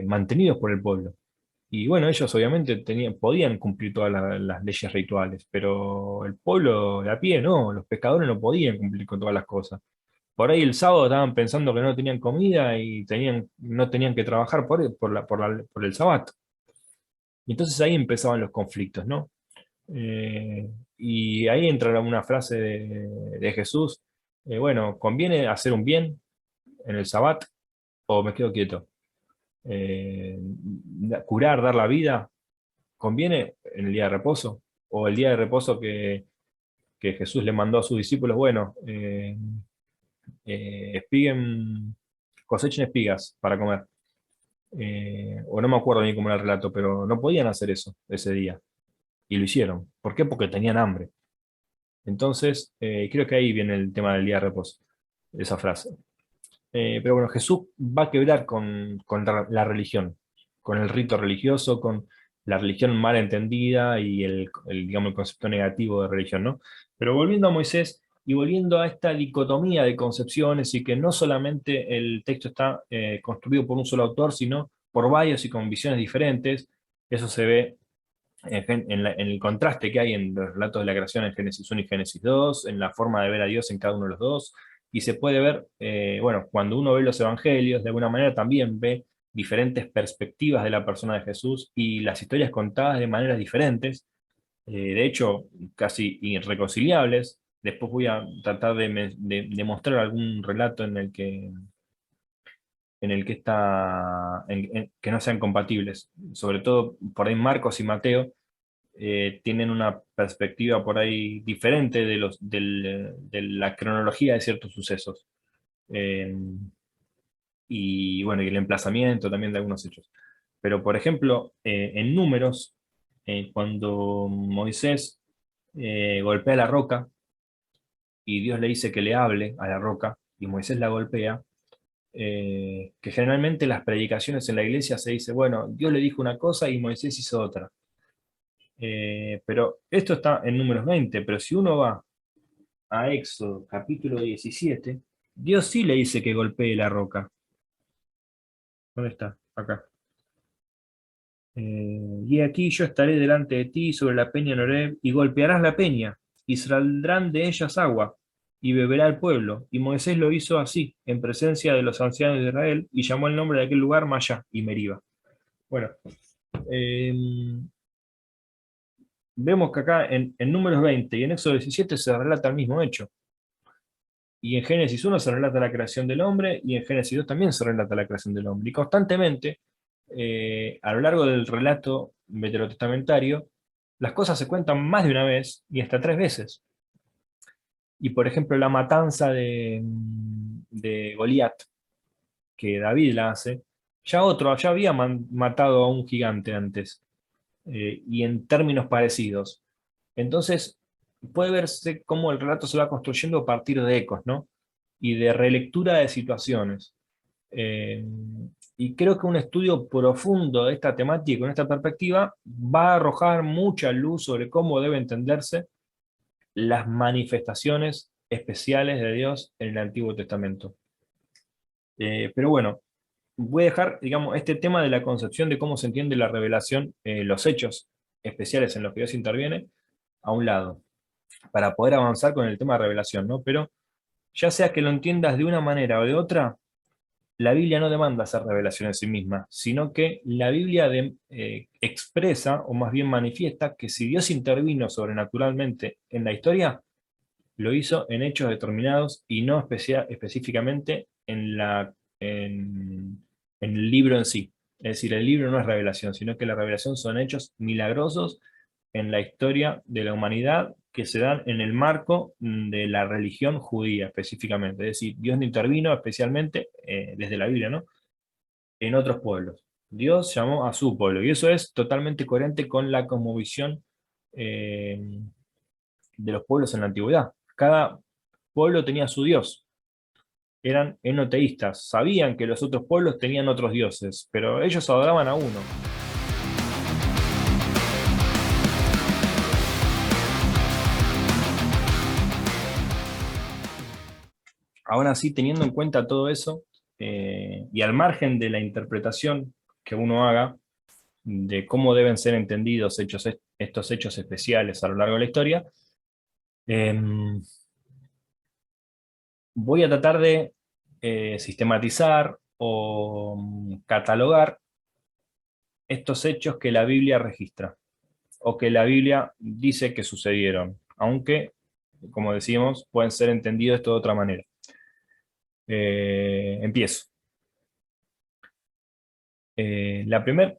mantenidos por el pueblo. Y bueno, ellos obviamente podían cumplir todas las leyes rituales, pero el pueblo de a pie no, los pescadores no podían cumplir con todas las cosas. Por ahí el sábado estaban pensando que no tenían comida y no tenían que trabajar por el sábado. Y entonces ahí empezaban los conflictos, ¿no? Y ahí entra una frase de Jesús, bueno, ¿conviene hacer un bien en el sabbat o me quedo quieto? Curar, dar la vida, ¿conviene en el día de reposo? O el día de reposo que Jesús le mandó a sus discípulos, bueno, espiguen, cosechen espigas para comer. O no me acuerdo bien cómo era el relato, pero no podían hacer eso ese día. Y lo hicieron. ¿Por qué? Porque tenían hambre. Entonces, creo que ahí viene el tema del día de reposo, esa frase. Pero bueno, Jesús va a quebrar con la religión, con el rito religioso, con la religión mal entendida y digamos, el concepto negativo de religión, ¿no? Pero volviendo a Moisés y volviendo a esta dicotomía de concepciones y que no solamente el texto está construido por un solo autor, sino por varios y con visiones diferentes, eso se ve en el contraste que hay en los relatos de la creación en Génesis 1 y Génesis 2, en la forma de ver a Dios en cada uno de los dos, y se puede ver, bueno, cuando uno ve los evangelios, de alguna manera también ve diferentes perspectivas de la persona de Jesús y las historias contadas de maneras diferentes, de hecho, casi irreconciliables. Después voy a tratar de mostrar algún relato en el que que no sean compatibles. Sobre todo, por ahí Marcos y Mateo tienen una perspectiva por ahí diferente de la cronología de ciertos sucesos. Eh, y bueno, y el emplazamiento también de algunos hechos. Pero, por ejemplo, en Números, cuando Moisés golpea la roca y Dios le dice que le hable a la roca y Moisés la golpea, que generalmente las predicaciones en la iglesia se dice, bueno, Dios le dijo una cosa y Moisés hizo otra. Pero esto está en Números 20, pero si uno va a Éxodo capítulo 17, Dios sí le dice que golpee la roca. ¿Dónde está? Acá. Y aquí yo estaré delante de ti sobre la peña en Horeb, y golpearás la peña, y saldrán de ellas agua, y beberá el pueblo. Y Moisés lo hizo así, en presencia de los ancianos de Israel, y llamó el nombre de aquel lugar Mayá y Meriba. Bueno, eh, vemos que acá en Números 20 y en Éxodo 17 se relata el mismo hecho. Y en Génesis 1 se relata la creación del hombre, y en Génesis 2 también se relata la creación del hombre. Y constantemente, a lo largo del relato veterotestamentario, las cosas se cuentan más de una vez y hasta tres veces. Y por ejemplo, la matanza de Goliat, que David la hace, ya había matado a un gigante antes, y en términos parecidos. Entonces, puede verse cómo el relato se va construyendo a partir de ecos, ¿no? Y de relectura de situaciones. Eh, y creo que un estudio profundo de esta temática, con esta perspectiva, va a arrojar mucha luz sobre cómo debe entenderse las manifestaciones especiales de Dios en el Antiguo Testamento. Pero bueno, voy a dejar, digamos, este tema de la concepción de cómo se entiende la revelación, los hechos especiales en los que Dios interviene, a un lado, para poder avanzar con el tema de revelación, ¿no? Pero ya sea que lo entiendas de una manera o de otra, la Biblia no demanda hacer revelación en sí misma, sino que la Biblia expresa, o más bien manifiesta, que si Dios intervino sobrenaturalmente en la historia, lo hizo en hechos determinados y no específicamente en el libro en sí. Es decir, el libro no es revelación, sino que la revelación son hechos milagrosos en la historia de la humanidad que se dan en el marco de la religión judía específicamente. Es decir, Dios no intervino especialmente, desde la Biblia, ¿no? En otros pueblos. Dios llamó a su pueblo y eso es totalmente coherente con la cosmovisión eh, de los pueblos en la antigüedad. Cada pueblo tenía su Dios, eran enoteístas, sabían que los otros pueblos tenían otros dioses, pero ellos adoraban a uno. Aún así, teniendo en cuenta todo eso, y al margen de la interpretación que uno haga de cómo deben ser entendidos estos hechos especiales a lo largo de la historia, eh, voy a tratar de sistematizar o catalogar estos hechos que la Biblia registra o que la Biblia dice que sucedieron, aunque, como decimos, pueden ser entendidos esto de otra manera. Empiezo. La primera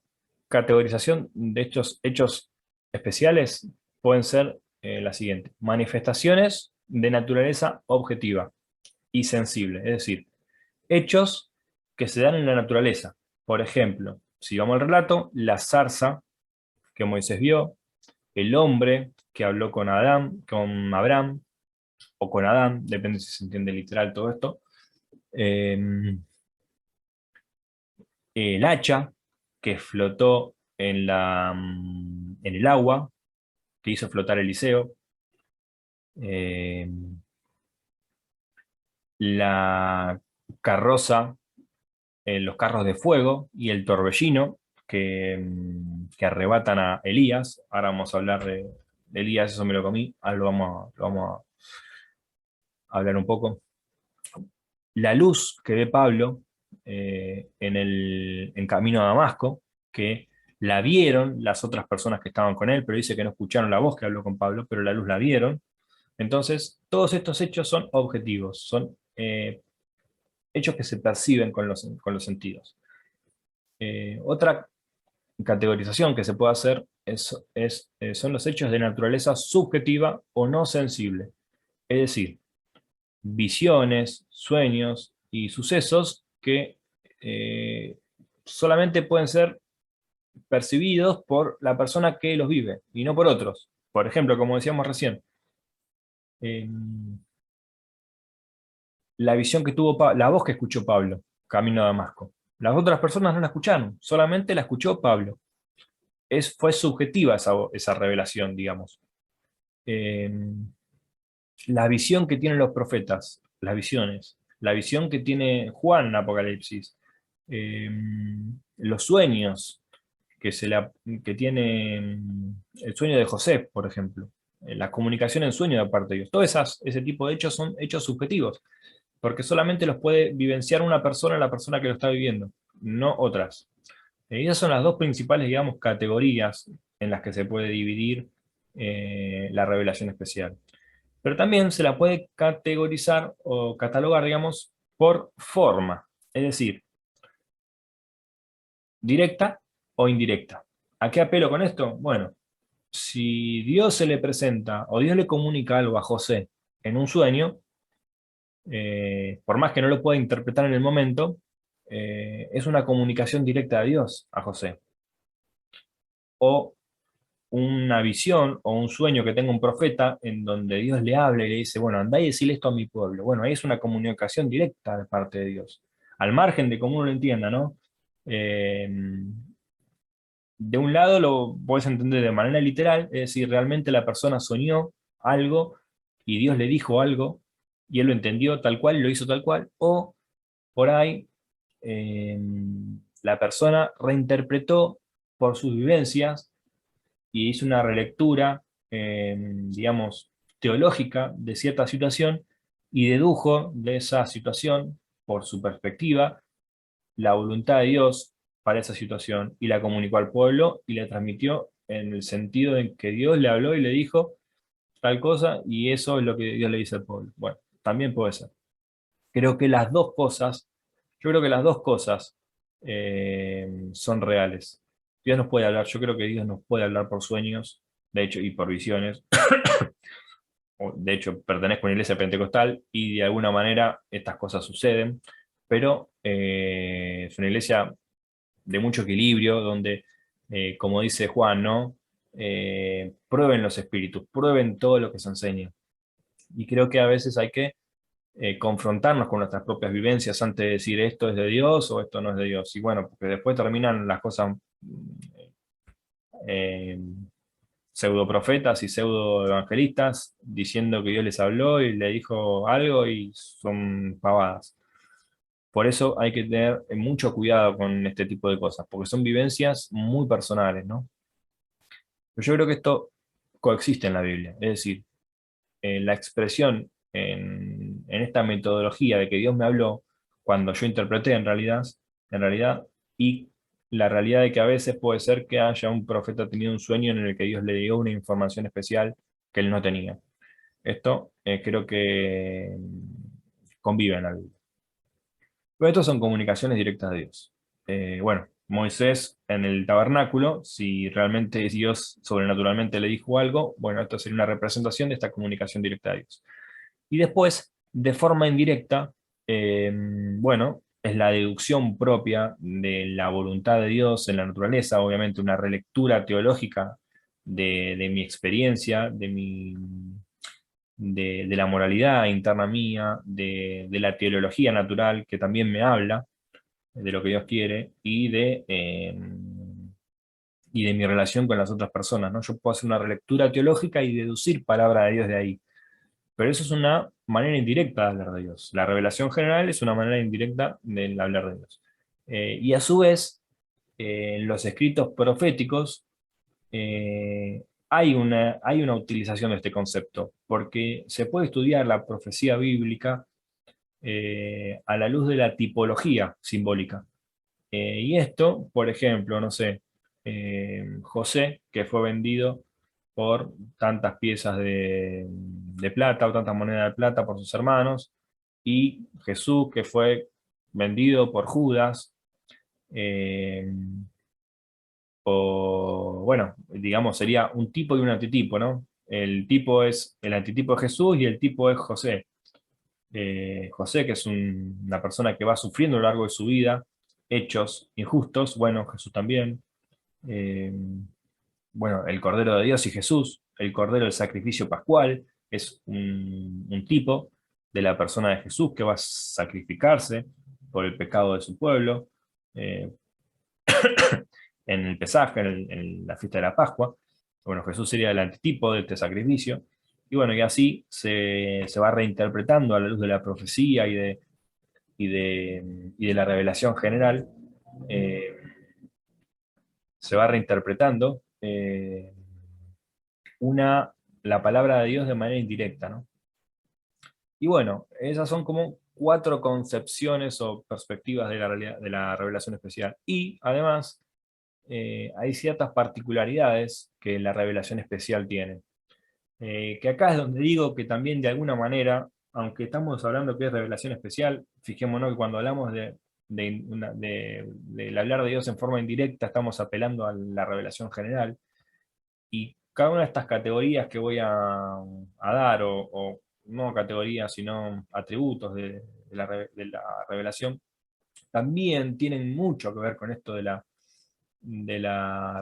categorización de estos hechos especiales pueden ser la siguiente: manifestaciones de naturaleza objetiva y sensible, es decir, hechos que se dan en la naturaleza. Por ejemplo, si vamos al relato, la zarza que Moisés vio, el hombre que habló con Abraham, o con Adán, depende si se entiende literal todo esto, eh, el hacha que flotó en el agua, que hizo flotar Eliseo, eh, la carroza, los carros de fuego y el torbellino que arrebatan a Elías. Ahora vamos a hablar de Elías, eso me lo comí, ahora lo vamos a hablar un poco. La luz que ve Pablo en camino a Damasco, que la vieron las otras personas que estaban con él, pero dice que no escucharon la voz que habló con Pablo, pero la luz la vieron. Entonces, todos estos hechos son objetivos, son hechos que se perciben con los sentidos. Otra categorización que se puede hacer son los hechos de naturaleza subjetiva o no sensible. Es decir, visiones, sueños y sucesos que solamente pueden ser percibidos por la persona que los vive y no por otros. Por ejemplo, como decíamos recién, eh, la visión que tuvo, la voz que escuchó Pablo, camino a Damasco. Las otras personas no la escucharon, solamente la escuchó Pablo. Fue subjetiva esa revelación, digamos. Eh, la visión que tienen los profetas, las visiones, la visión que tiene Juan en Apocalipsis, eh, los sueños que tiene el sueño de José, por ejemplo, la comunicación en sueño de parte de Dios. Todos ese tipo de hechos son hechos subjetivos, porque solamente los puede vivenciar una persona, la persona que lo está viviendo, no otras. Y esas son las dos principales, digamos, categorías en las que se puede dividir la revelación especial. Pero también se la puede categorizar o catalogar, digamos, por forma, es decir, directa o indirecta. ¿A qué apelo con esto? Bueno, si Dios se le presenta o Dios le comunica algo a José en un sueño, por más que no lo pueda interpretar en el momento, es una comunicación directa de Dios a José. O una visión o un sueño que tenga un profeta en donde Dios le habla y le dice, bueno, andá y decirle esto a mi pueblo. Bueno, ahí es una comunicación directa de parte de Dios. Al margen de cómo uno lo entienda, ¿no? Eh, de un lado lo puedes entender de manera literal, es decir, realmente la persona soñó algo y Dios le dijo algo y él lo entendió tal cual y lo hizo tal cual, o por ahí eh, la persona reinterpretó por sus vivencias y hizo una relectura, digamos, teológica de cierta situación y dedujo de esa situación, por su perspectiva, la voluntad de Dios para esa situación y la comunicó al pueblo y la transmitió en el sentido de que Dios le habló y le dijo tal cosa y eso es lo que Dios le dice al pueblo. Bueno, también puede ser. Creo que las dos cosas, yo creo que las dos cosas son reales. Dios nos puede hablar, yo creo que Dios nos puede hablar por sueños, de hecho, y por visiones. De hecho, pertenezco a una iglesia pentecostal y de alguna manera estas cosas suceden, pero es una iglesia de mucho equilibrio, donde, como dice Juan, ¿no? Prueben los espíritus, prueben todo lo que se enseña. Y creo que a veces hay que confrontarnos con nuestras propias vivencias antes de decir esto es de Dios o esto no es de Dios. Y bueno, porque después terminan las cosas eh, pseudoprofetas y pseudo evangelistas diciendo que Dios les habló y le dijo algo y son pavadas. Por eso hay que tener mucho cuidado con este tipo de cosas, porque son vivencias muy personales, ¿no? Pero yo creo que esto coexiste en la Biblia, es decir, la expresión en esta metodología de que Dios me habló cuando yo interpreté en realidad, y la realidad de que a veces puede ser que haya un profeta tenido un sueño en el que Dios le dio una información especial que él no tenía. Esto creo que convive en la Biblia. Pero estos son comunicaciones directas de Dios. Bueno, Moisés en el tabernáculo, si realmente Dios sobrenaturalmente le dijo algo, bueno, esto sería una representación de esta comunicación directa de Dios. Y después, de forma indirecta, bueno, es la deducción propia de la voluntad de Dios en la naturaleza, obviamente una relectura teológica de mi experiencia, de la moralidad interna mía, de la teología natural que también me habla de lo que Dios quiere y de mi relación con las otras personas, ¿no? Yo puedo hacer una relectura teológica y deducir palabra de Dios de ahí. Pero eso es una manera indirecta de hablar de Dios. La revelación general es una manera indirecta de hablar de Dios. Y a su vez, en los escritos proféticos hay una utilización de este concepto, porque se puede estudiar la profecía bíblica a la luz de la tipología simbólica. Y esto, por ejemplo, no sé, José, que fue vendido por tantas piezas de plata o tantas monedas de plata por sus hermanos, y Jesús, que fue vendido por Judas, eh, o bueno, digamos, sería un tipo y un antitipo, ¿no? El tipo es el antitipo de Jesús y el tipo es José. José, que es una persona que va sufriendo a lo largo de su vida hechos injustos, bueno, Jesús también. Eh, bueno, el Cordero de Dios y Jesús, el Cordero del sacrificio pascual, es un tipo de la persona de Jesús que va a sacrificarse por el pecado de su pueblo. Eh, en el Pesaje, en la fiesta de la Pascua. Bueno, Jesús sería el antitipo de este sacrificio. Y bueno, y así se va reinterpretando a la luz de la profecía y de la revelación general. eh, Se va reinterpretando una, la palabra de Dios de manera indirecta, ¿no? Y bueno, esas son como cuatro concepciones o perspectivas de la revelación especial. Y además, hay ciertas particularidades que la revelación especial tiene. Que acá es donde digo que también de alguna manera, aunque estamos hablando que es revelación especial, fijémonos que cuando hablamos del hablar de Dios en forma indirecta, estamos apelando a la revelación general. Y cada una de estas categorías que voy a dar, o no categorías, sino atributos de la revelación, también tienen mucho que ver con esto de la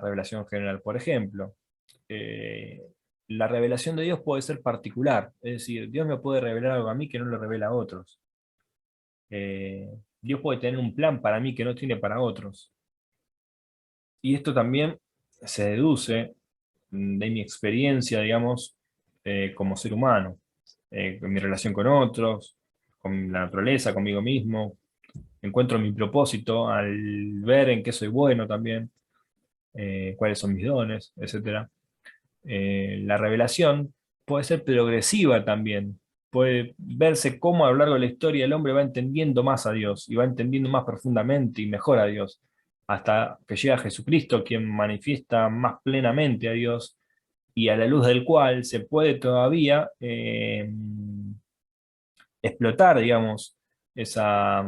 revelación general. Por ejemplo, eh, la revelación de Dios puede ser particular, es decir, Dios me puede revelar algo a mí que no le revela a otros. Eh, Dios puede tener un plan para mí que no tiene para otros. Y esto también se deduce de mi experiencia, digamos, como ser humano, con mi relación con otros, con la naturaleza, conmigo mismo. Encuentro mi propósito al ver en qué soy bueno también, cuáles son mis dones, etcétera. La revelación puede ser progresiva también. Puede verse cómo a lo largo de la historia el hombre va entendiendo más a Dios y va entendiendo más profundamente y mejor a Dios, hasta que llega Jesucristo, quien manifiesta más plenamente a Dios y a la luz del cual se puede todavía explotar, digamos, esa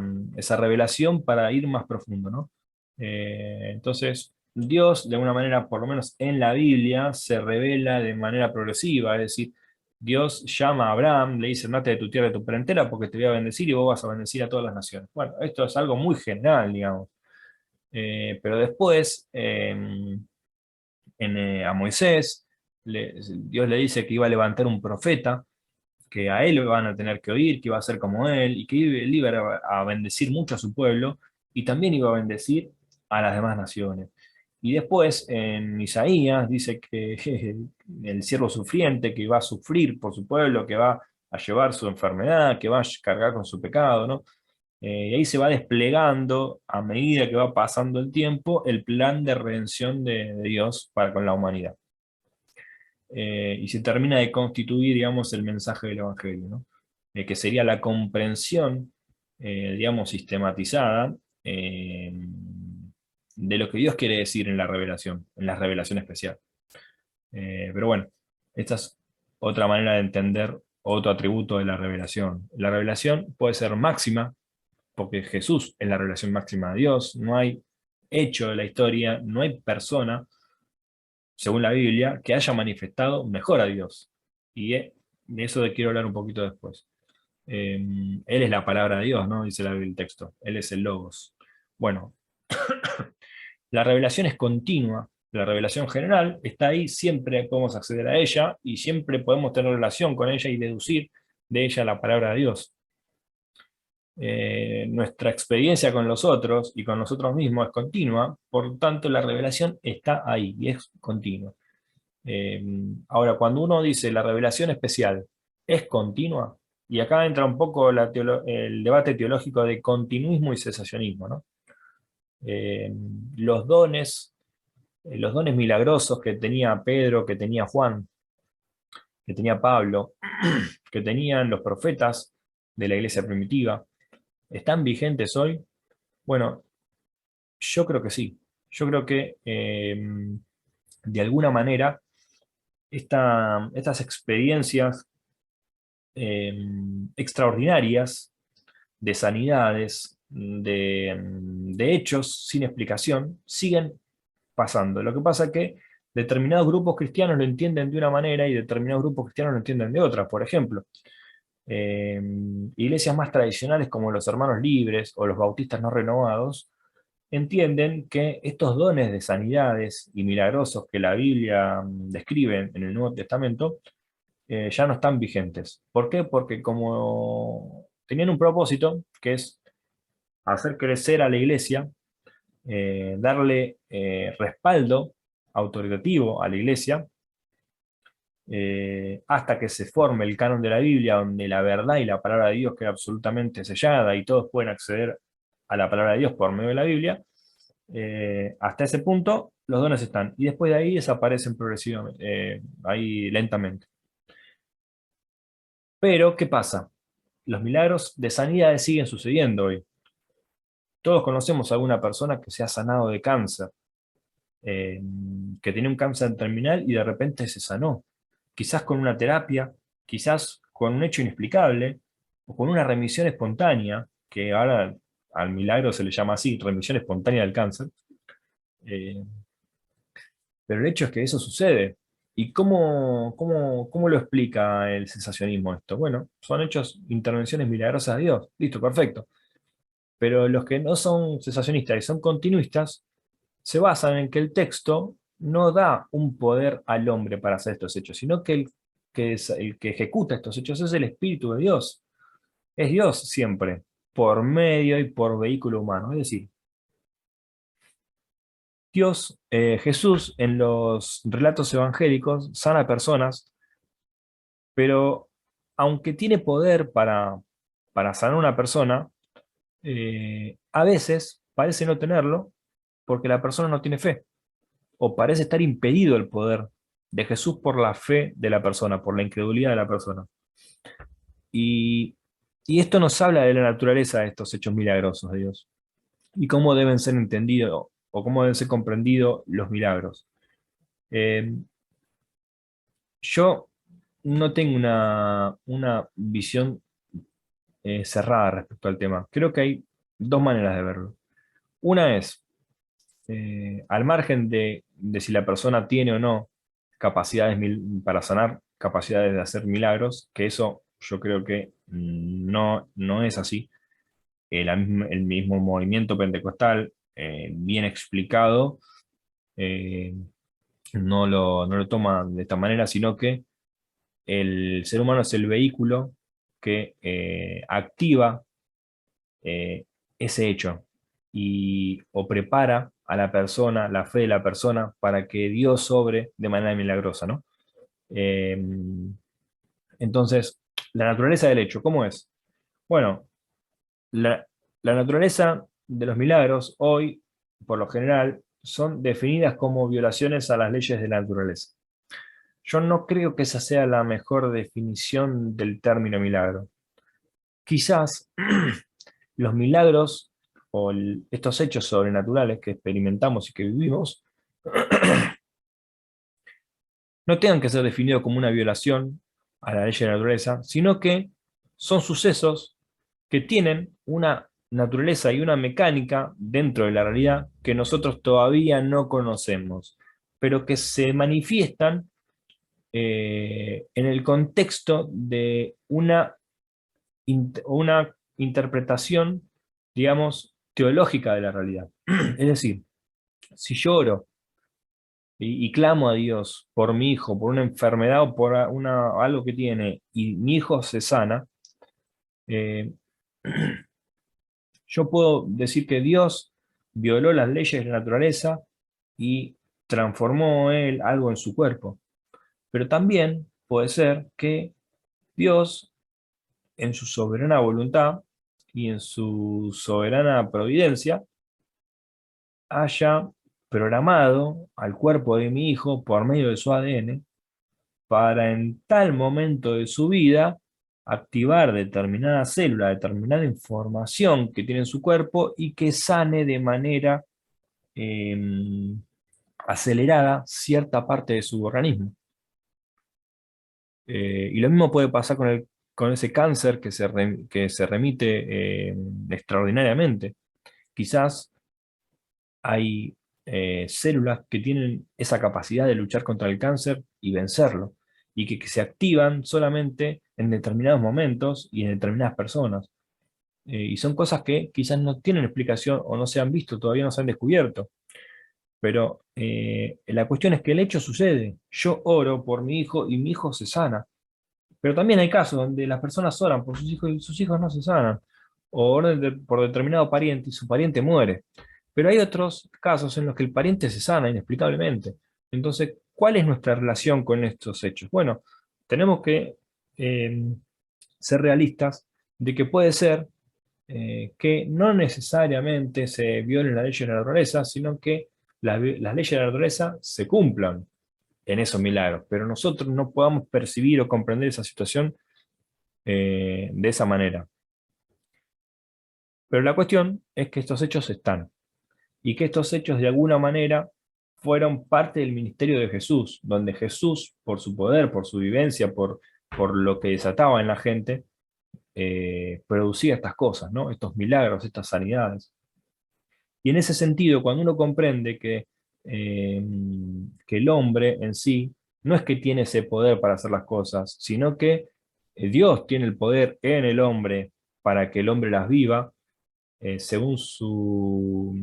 revelación para ir más profundo, ¿no? Entonces, Dios, de alguna manera, por lo menos en la Biblia, se revela de manera progresiva, es decir, Dios llama a Abraham, le dice, andate de tu tierra y de tu parentela porque te voy a bendecir y vos vas a bendecir a todas las naciones. Bueno, esto es algo muy general, digamos. Pero después, a Moisés, Dios le dice que iba a levantar un profeta, que a él van a tener que oír, que iba a ser como él, y que él iba a bendecir mucho a su pueblo, y también iba a bendecir a las demás naciones. Y después en Isaías dice que el siervo sufriente que va a sufrir por su pueblo, que va a llevar su enfermedad, que va a cargar con su pecado, ¿no? Y ahí se va desplegando, a medida que va pasando el tiempo, el plan de redención de Dios para con la humanidad. Y se termina de constituir, digamos, el mensaje del Evangelio, ¿no? Que sería la comprensión, digamos, sistematizada de lo que Dios quiere decir en la revelación especial. Pero bueno, esta es otra manera de entender otro atributo de la revelación. La revelación puede ser máxima, porque Jesús es la revelación máxima de Dios, no hay hecho de la historia, no hay persona según la Biblia, que haya manifestado mejor a Dios. Y de eso quiero hablar un poquito después. Él es la palabra de Dios, ¿no? Dice la Biblia, el texto. Él es el Logos. Bueno, la revelación es continua. La revelación general está ahí, siempre podemos acceder a ella y siempre podemos tener relación con ella y deducir de ella la palabra de Dios. Nuestra experiencia con los otros y con nosotros mismos es continua, por tanto la revelación está ahí y es continua. Ahora, cuando uno dice la revelación especial es continua, y acá entra un poco el debate teológico de continuismo y cesacionismo, ¿no? eh, los dones, los dones milagrosos que tenía Pedro, que tenía Juan, que tenía Pablo, que tenían los profetas de la iglesia primitiva, ¿están vigentes hoy? Bueno, yo creo que sí. Yo creo que de alguna manera estas experiencias eh, extraordinarias de sanidades, de hechos sin explicación, siguen pasando. Lo que pasa es que determinados grupos cristianos lo entienden de una manera y determinados grupos cristianos lo entienden de otra. Por ejemplo, eh, iglesias más tradicionales como los Hermanos Libres o los Bautistas No Renovados entienden que estos dones de sanidades y milagrosos que la Biblia describe en el Nuevo Testamento ya no están vigentes. ¿Por qué? Porque como tenían un propósito, que es hacer crecer a la iglesia, darle respaldo autoritativo a la iglesia, hasta que se forme el canon de la Biblia, donde la verdad y la palabra de Dios queda absolutamente sellada y todos pueden acceder a la palabra de Dios por medio de la Biblia. Hasta ese punto los dones están, y después de ahí desaparecen progresivamente, ahí lentamente. Pero, ¿qué pasa? Los milagros de sanidad siguen sucediendo hoy. Todos conocemos a alguna persona que se ha sanado de cáncer, eh, que tenía un cáncer terminal y de repente se sanó. Quizás con una terapia, quizás con un hecho inexplicable, o con una remisión espontánea, que ahora al milagro se le llama así, remisión espontánea del cáncer. Eh, pero el hecho es que eso sucede. ¿Y cómo lo explica el sensacionismo esto? Bueno, son hechos, intervenciones milagrosas de Dios. Listo, perfecto. Pero los que no son cesacionistas y son continuistas, se basan en que el texto no da un poder al hombre para hacer estos hechos, sino que el que ejecuta estos hechos es el Espíritu de Dios. Es Dios siempre, por medio y por vehículo humano. Es decir, Dios, Jesús, en los relatos evangélicos, sana personas, pero aunque tiene poder para sanar a una persona, a veces parece no tenerlo porque la persona no tiene fe, o parece estar impedido el poder de Jesús por la fe de la persona, por la incredulidad de la persona. Y, y esto nos habla de la naturaleza de estos hechos milagrosos de Dios y cómo deben ser entendidos o cómo deben ser comprendidos los milagros. Eh, yo no tengo una visión cerrada respecto al tema. Creo que hay dos maneras de verlo. Una es, al margen de si la persona tiene o no capacidades para sanar, capacidades de hacer milagros, que eso yo creo que no es así. El mismo movimiento pentecostal, bien explicado, eh, no lo toma de esta manera, sino que el ser humano es el vehículo que activa ese hecho o prepara a la persona, la fe de la persona, para que Dios obre de manera milagrosa, ¿no? Eh, entonces, la naturaleza del hecho, ¿cómo es? Bueno, la, la naturaleza de los milagros hoy, por lo general, son definidas como violaciones a las leyes de la naturaleza. Yo no creo que esa sea la mejor definición del término milagro. Quizás los milagros o estos hechos sobrenaturales que experimentamos y que vivimos no tengan que ser definidos como una violación a la ley de la naturaleza, sino que son sucesos que tienen una naturaleza y una mecánica dentro de la realidad que nosotros todavía no conocemos, pero que se manifiestan en el contexto de una interpretación, digamos, teológica de la realidad. Es decir, si yo oro y clamo a Dios por mi hijo, por una enfermedad o por algo que tiene, y mi hijo se sana, eh, yo puedo decir que Dios violó las leyes de la naturaleza y transformó él algo en su cuerpo. Pero también puede ser que Dios, en su soberana voluntad y en su soberana providencia, haya programado al cuerpo de mi hijo por medio de su ADN para en tal momento de su vida activar determinada célula, determinada información que tiene en su cuerpo y que sane de manera eh, acelerada cierta parte de su organismo. Y lo mismo puede pasar con ese cáncer que se remite extraordinariamente. Quizás hay células que tienen esa capacidad de luchar contra el cáncer y vencerlo, y que se activan solamente en determinados momentos y en determinadas personas. Y son cosas que quizás no tienen explicación o no se han visto, todavía no se han descubierto. Pero la cuestión es que el hecho sucede. Yo oro por mi hijo y mi hijo se sana. Pero también hay casos donde las personas oran por sus hijos y sus hijos no se sanan. O oran por determinado pariente y su pariente muere. Pero hay otros casos en los que el pariente se sana inexplicablemente. Entonces, ¿cuál es nuestra relación con estos hechos? Bueno, tenemos que eh, ser realistas de que puede ser que no necesariamente se violen las leyes de la naturaleza, sino que las leyes de la naturaleza se cumplan en esos milagros, pero nosotros no podamos percibir o comprender esa situación de esa manera. Pero la cuestión es que estos hechos están, y que estos hechos de alguna manera fueron parte del ministerio de Jesús, donde Jesús, por su poder, por su vivencia, por lo que desataba en la gente, producía estas cosas, ¿no? Estos milagros, estas sanidades. Y en ese sentido, cuando uno comprende eh, que el hombre en sí no es que tiene ese poder para hacer las cosas, sino que Dios tiene el poder en el hombre para que el hombre las viva, según su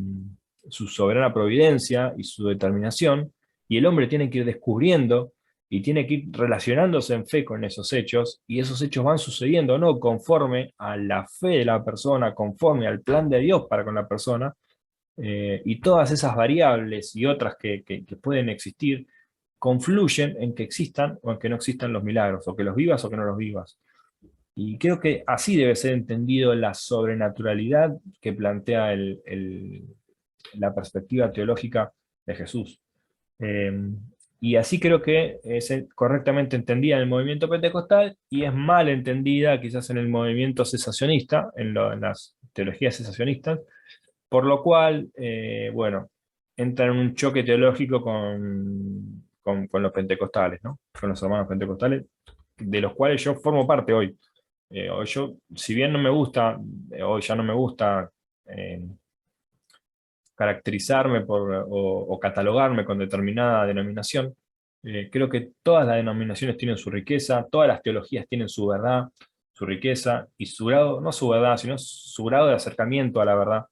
soberana providencia y su determinación, y el hombre tiene que ir descubriendo y tiene que ir relacionándose en fe con esos hechos, y esos hechos van sucediendo no conforme a la fe de la persona, conforme al plan de Dios para con la persona, y todas esas variables y otras que pueden existir confluyen en que existan o en que no existan los milagros, o que los vivas o que no los vivas. Y creo que así debe ser entendido la sobrenaturalidad que plantea la perspectiva teológica de Jesús. Eh, y así creo que es correctamente entendida en el movimiento pentecostal y es mal entendida quizás en el movimiento cesacionista, en las teologías cesacionistas, por lo cual, bueno, entra en un choque teológico con los pentecostales, ¿no? Con los hermanos pentecostales, de los cuales yo formo parte hoy. Hoy yo, si bien no me gusta, hoy ya no me gusta eh, caracterizarme o catalogarme con determinada denominación, creo que todas las denominaciones tienen su riqueza, todas las teologías tienen su verdad, su riqueza y su grado, no su verdad, sino su grado de acercamiento a la verdad.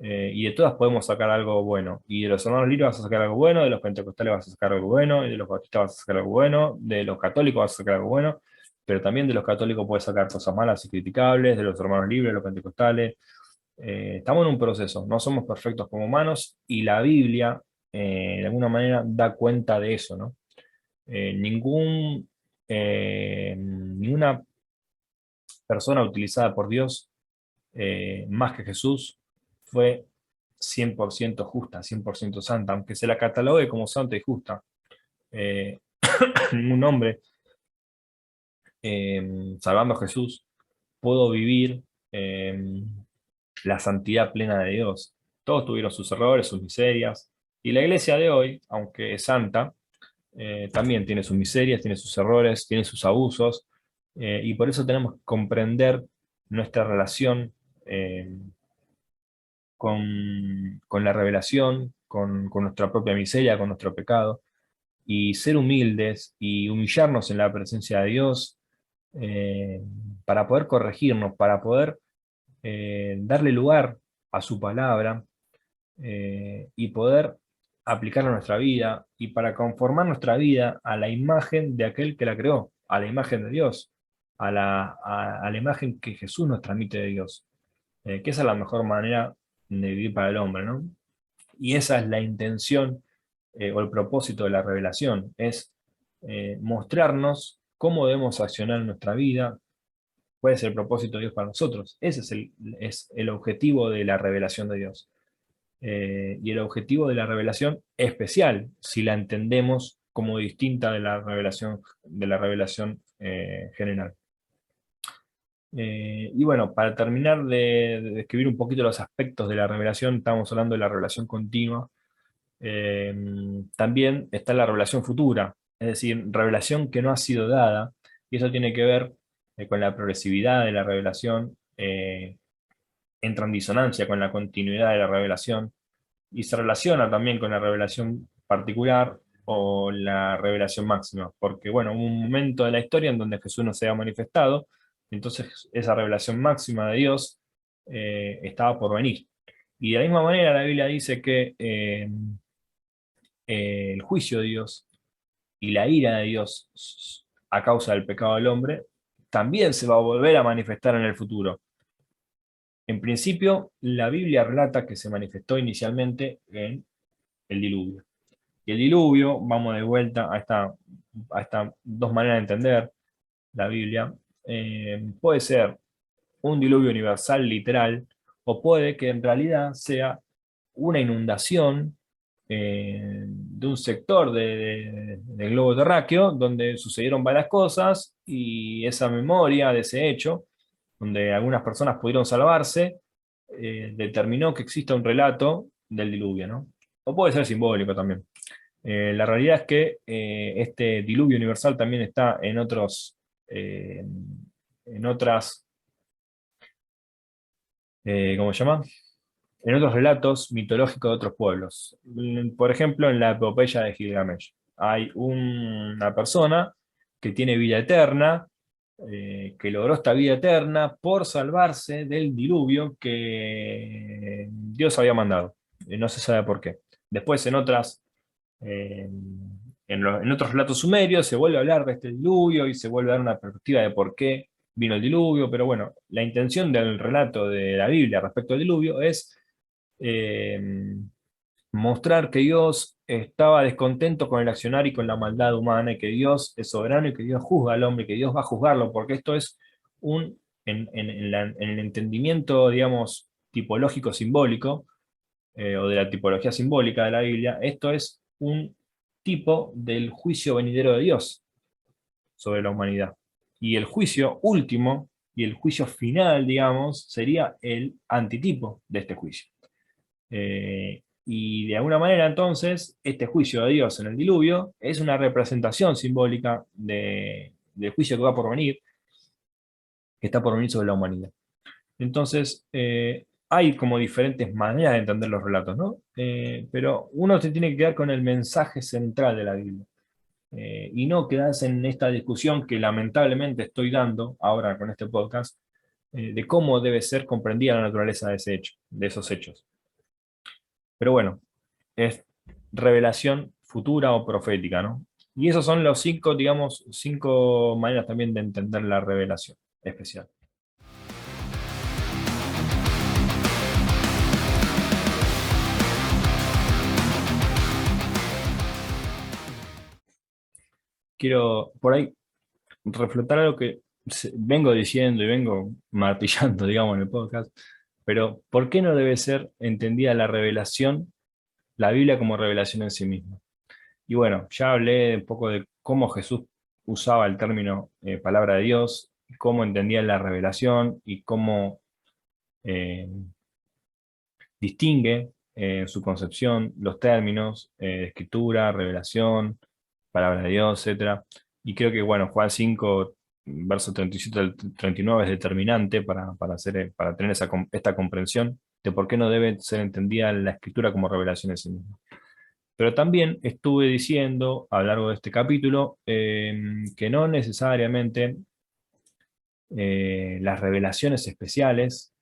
Y de todas podemos sacar algo bueno. Y de los hermanos libres vas a sacar algo bueno, de los pentecostales vas a sacar algo bueno, y de los bautistas vas a sacar algo bueno, de los católicos vas a sacar algo bueno, pero también de los católicos puedes sacar cosas malas y criticables, de los hermanos libres, de los pentecostales. Estamos en un proceso, no somos perfectos como humanos, y la Biblia, de alguna manera, da cuenta de eso, ¿no? Ninguna persona utilizada por Dios, más que Jesús, fue 100% justa, 100% santa, aunque se la catalogue como santa y justa. Eh, Ningún hombre, salvando a Jesús, pudo vivir eh, la santidad plena de Dios. Todos tuvieron sus errores, sus miserias, y la iglesia de hoy, aunque es santa, también tiene sus miserias, tiene sus errores, tiene sus abusos, y por eso tenemos que comprender nuestra relación eh, con la revelación, con nuestra propia miseria, con nuestro pecado, y ser humildes y humillarnos en la presencia de Dios, eh, para poder corregirnos, para poder darle lugar a su palabra, y poder aplicarla a nuestra vida, y para conformar nuestra vida a la imagen de aquel que la creó, a la imagen de Dios, a la imagen que Jesús nos transmite de Dios, que esa es la mejor manera de vivir para el hombre, ¿no? Y esa es la intención, o el propósito de la revelación, es mostrarnos cómo debemos accionar en nuestra vida, cuál es el propósito de Dios para nosotros. Ese es el objetivo de la revelación de Dios. y el objetivo de la revelación especial, si la entendemos como distinta de la revelación general. Y bueno, para terminar de describir un poquito los aspectos de la revelación, estamos hablando de la revelación continua. Eh, También está la revelación futura, es decir, revelación que no ha sido dada, y eso tiene que ver con la progresividad de la revelación, entra en disonancia con la continuidad de la revelación, y se relaciona también con la revelación particular o la revelación máxima, porque bueno, hubo un momento de la historia en donde Jesús no se había manifestado, entonces esa revelación máxima de Dios estaba por venir. Y de la misma manera la Biblia dice que el juicio de Dios y la ira de Dios a causa del pecado del hombre también se va a volver a manifestar en el futuro. En principio, la Biblia relata que se manifestó inicialmente en el diluvio. Y el diluvio, vamos de vuelta a estas dos maneras de entender la Biblia, puede ser un diluvio universal literal, o puede que en realidad sea una inundación de un sector del globo terráqueo donde sucedieron varias cosas y esa memoria de ese hecho, donde algunas personas pudieron salvarse, determinó que exista un relato del diluvio, ¿no? O puede ser simbólico también. La realidad es que este diluvio universal también está eh, en otras, ¿cómo se llama? En otros relatos mitológicos de otros pueblos. Por ejemplo, en la epopeya de Gilgamesh. Hay una persona que tiene vida eterna, que logró esta vida eterna por salvarse del diluvio que Dios había mandado. No se sabe por qué. Después, eh, en otros relatos sumerios se vuelve a hablar de este diluvio y se vuelve a dar una perspectiva de por qué vino el diluvio, pero bueno, la intención del relato de la Biblia respecto al diluvio es eh, mostrar que Dios estaba descontento con el accionar y con la maldad humana, y que Dios es soberano y que Dios juzga al hombre, y que Dios va a juzgarlo, porque esto es en el entendimiento, digamos, tipológico simbólico, o de la tipología simbólica de la Biblia, esto es un tipo del juicio venidero de Dios sobre la humanidad. Y el juicio último y el juicio final, digamos, sería el antitipo de este juicio. Y de alguna manera entonces, este juicio de Dios en el diluvio es una representación simbólica del juicio que va por venir, que está por venir sobre la humanidad. Entonces, hay como diferentes maneras de entender los relatos, ¿no? Pero uno se tiene que quedar con el mensaje central de la Biblia. Y no quedarse en esta discusión que lamentablemente estoy dando ahora con este podcast, de cómo debe ser comprendida la naturaleza de ese hecho, de esos hechos. Pero bueno, es revelación futura o profética, ¿no? Y esos son los cinco, digamos, cinco maneras también de entender la revelación especial. Quiero por ahí reflotar algo que vengo diciendo y vengo martillando, digamos, en el podcast, pero ¿por qué no debe ser entendida la revelación, la Biblia como revelación en sí misma? Y bueno, ya hablé un poco de cómo Jesús usaba el término palabra de Dios, cómo entendía la revelación y cómo eh, distingue en su concepción los términos de escritura, revelación, palabra de Dios, etcétera. Y creo que, bueno, Juan 5 verso 37 al 39 es determinante para tener esta comprensión de por qué no debe ser entendida la escritura como revelación en sí misma. Pero también estuve diciendo a lo largo de este capítulo que no necesariamente las revelaciones especiales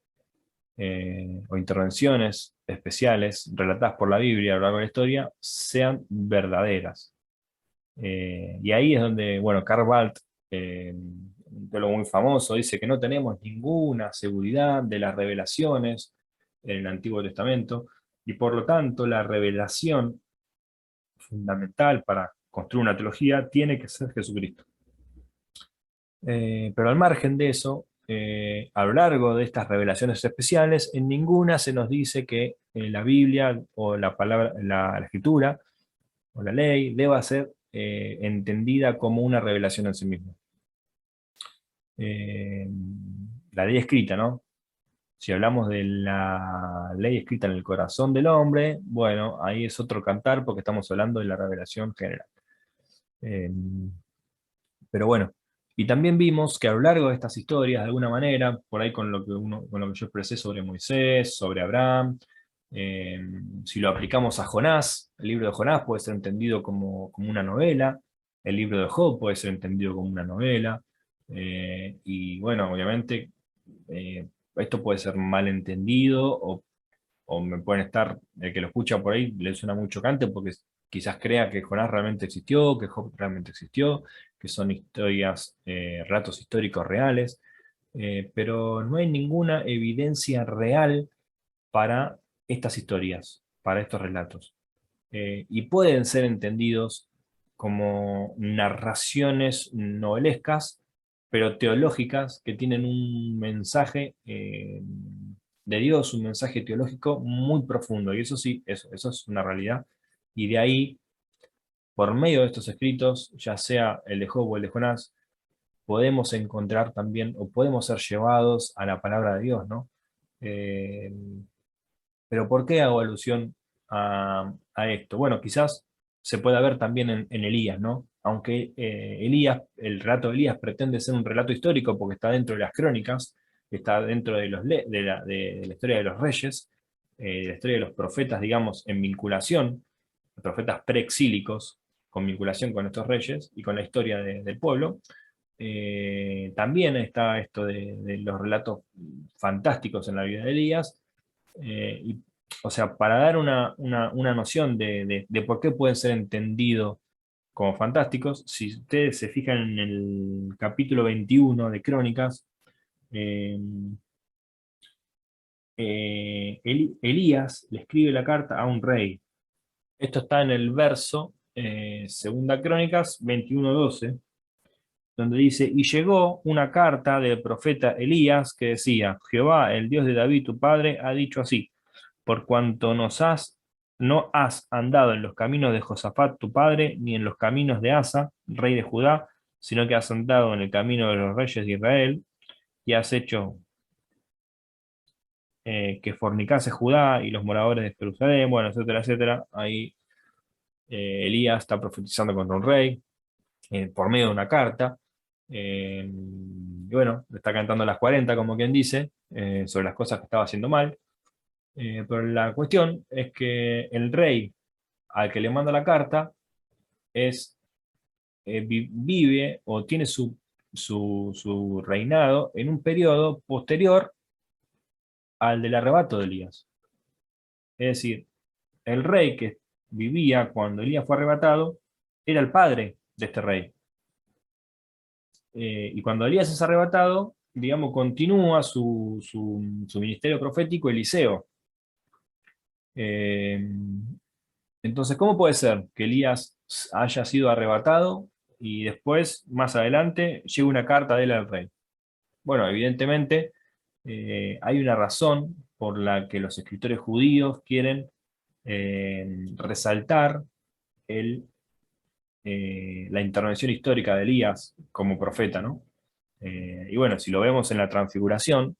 o intervenciones especiales relatadas por la Biblia a lo largo de la historia sean verdaderas. Y ahí es donde, bueno, Karl Barth, un teólogo muy famoso, dice que no tenemos ninguna seguridad de las revelaciones en el Antiguo Testamento, y por lo tanto la revelación fundamental para construir una teología tiene que ser Jesucristo. Pero al margen de eso, a lo largo de estas revelaciones especiales, en ninguna se nos dice que la Biblia o la palabra, la escritura o la ley deba ser entendida como una revelación en sí misma. La ley escrita, ¿no? Si hablamos de la ley escrita en el corazón del hombre, bueno, ahí es otro cantar porque estamos hablando de la revelación general. Eh, pero bueno, y también vimos que a lo largo de estas historias, de alguna manera, por ahí con lo que, con lo que yo expresé sobre Moisés, sobre Abraham, eh, si lo aplicamos a Jonás, el libro de Jonás puede ser entendido como una novela, el libro de Job puede ser entendido como una novela, y bueno, obviamente esto puede ser mal entendido o me pueden estar, el que lo escucha por ahí le suena muy chocante porque quizás crea que Jonás realmente existió, que Job realmente existió, que son historias, relatos históricos reales, pero no hay ninguna evidencia real para estas historias, para estos relatos. Y pueden ser entendidos como narraciones novelescas, pero teológicas, que tienen un mensaje de Dios, un mensaje teológico muy profundo. Y eso sí, eso es una realidad. Y de ahí, por medio de estos escritos, ya sea el de Job o el de Jonás, podemos encontrar también, o podemos ser llevados a la palabra de Dios, ¿no? Eh, pero ¿por qué hago alusión a esto? Bueno, quizás se pueda ver también en Elías, ¿no? Aunque Elías, el relato de Elías pretende ser un relato histórico porque está dentro de las crónicas, está dentro de, de la historia de los reyes, de la historia de los profetas, digamos, en vinculación, profetas preexílicos, con vinculación con estos reyes y con la historia del pueblo. También está esto de los relatos fantásticos en la vida de Elías, o sea, para dar una noción de por qué pueden ser entendidos como fantásticos, si ustedes se fijan en el capítulo 21 de Crónicas, eh, Elías le escribe la carta a un rey. Esto está en el verso, segunda Crónicas 21:12, donde dice, y llegó una carta del profeta Elías que decía, Jehová, el Dios de David, tu padre, ha dicho así, por cuanto no has andado en los caminos de Josafat tu padre, ni en los caminos de Asa, rey de Judá, sino que has andado en el camino de los reyes de Israel, y has hecho que fornicase Judá y los moradores de Jerusalén, bueno, etcétera, etcétera. Ahí Elías está profetizando contra un rey por medio de una carta. Y bueno, le está cantando las 40, como quien dice, sobre las cosas que estaba haciendo mal. Pero la cuestión es que el rey al que le manda la carta vive o tiene su reinado en un periodo posterior al del arrebato de Elías. Es decir, el rey que vivía cuando Elías fue arrebatado era el padre de este rey. Y cuando Elías es arrebatado, digamos, continúa su ministerio profético Eliseo. Eh, entonces, ¿cómo puede ser que Elías haya sido arrebatado y después, más adelante, llegue una carta de él al rey? Bueno, evidentemente hay una razón por la que los escritores judíos quieren resaltar la intervención histórica de Elías como profeta, ¿no? Y bueno, si lo vemos en la transfiguración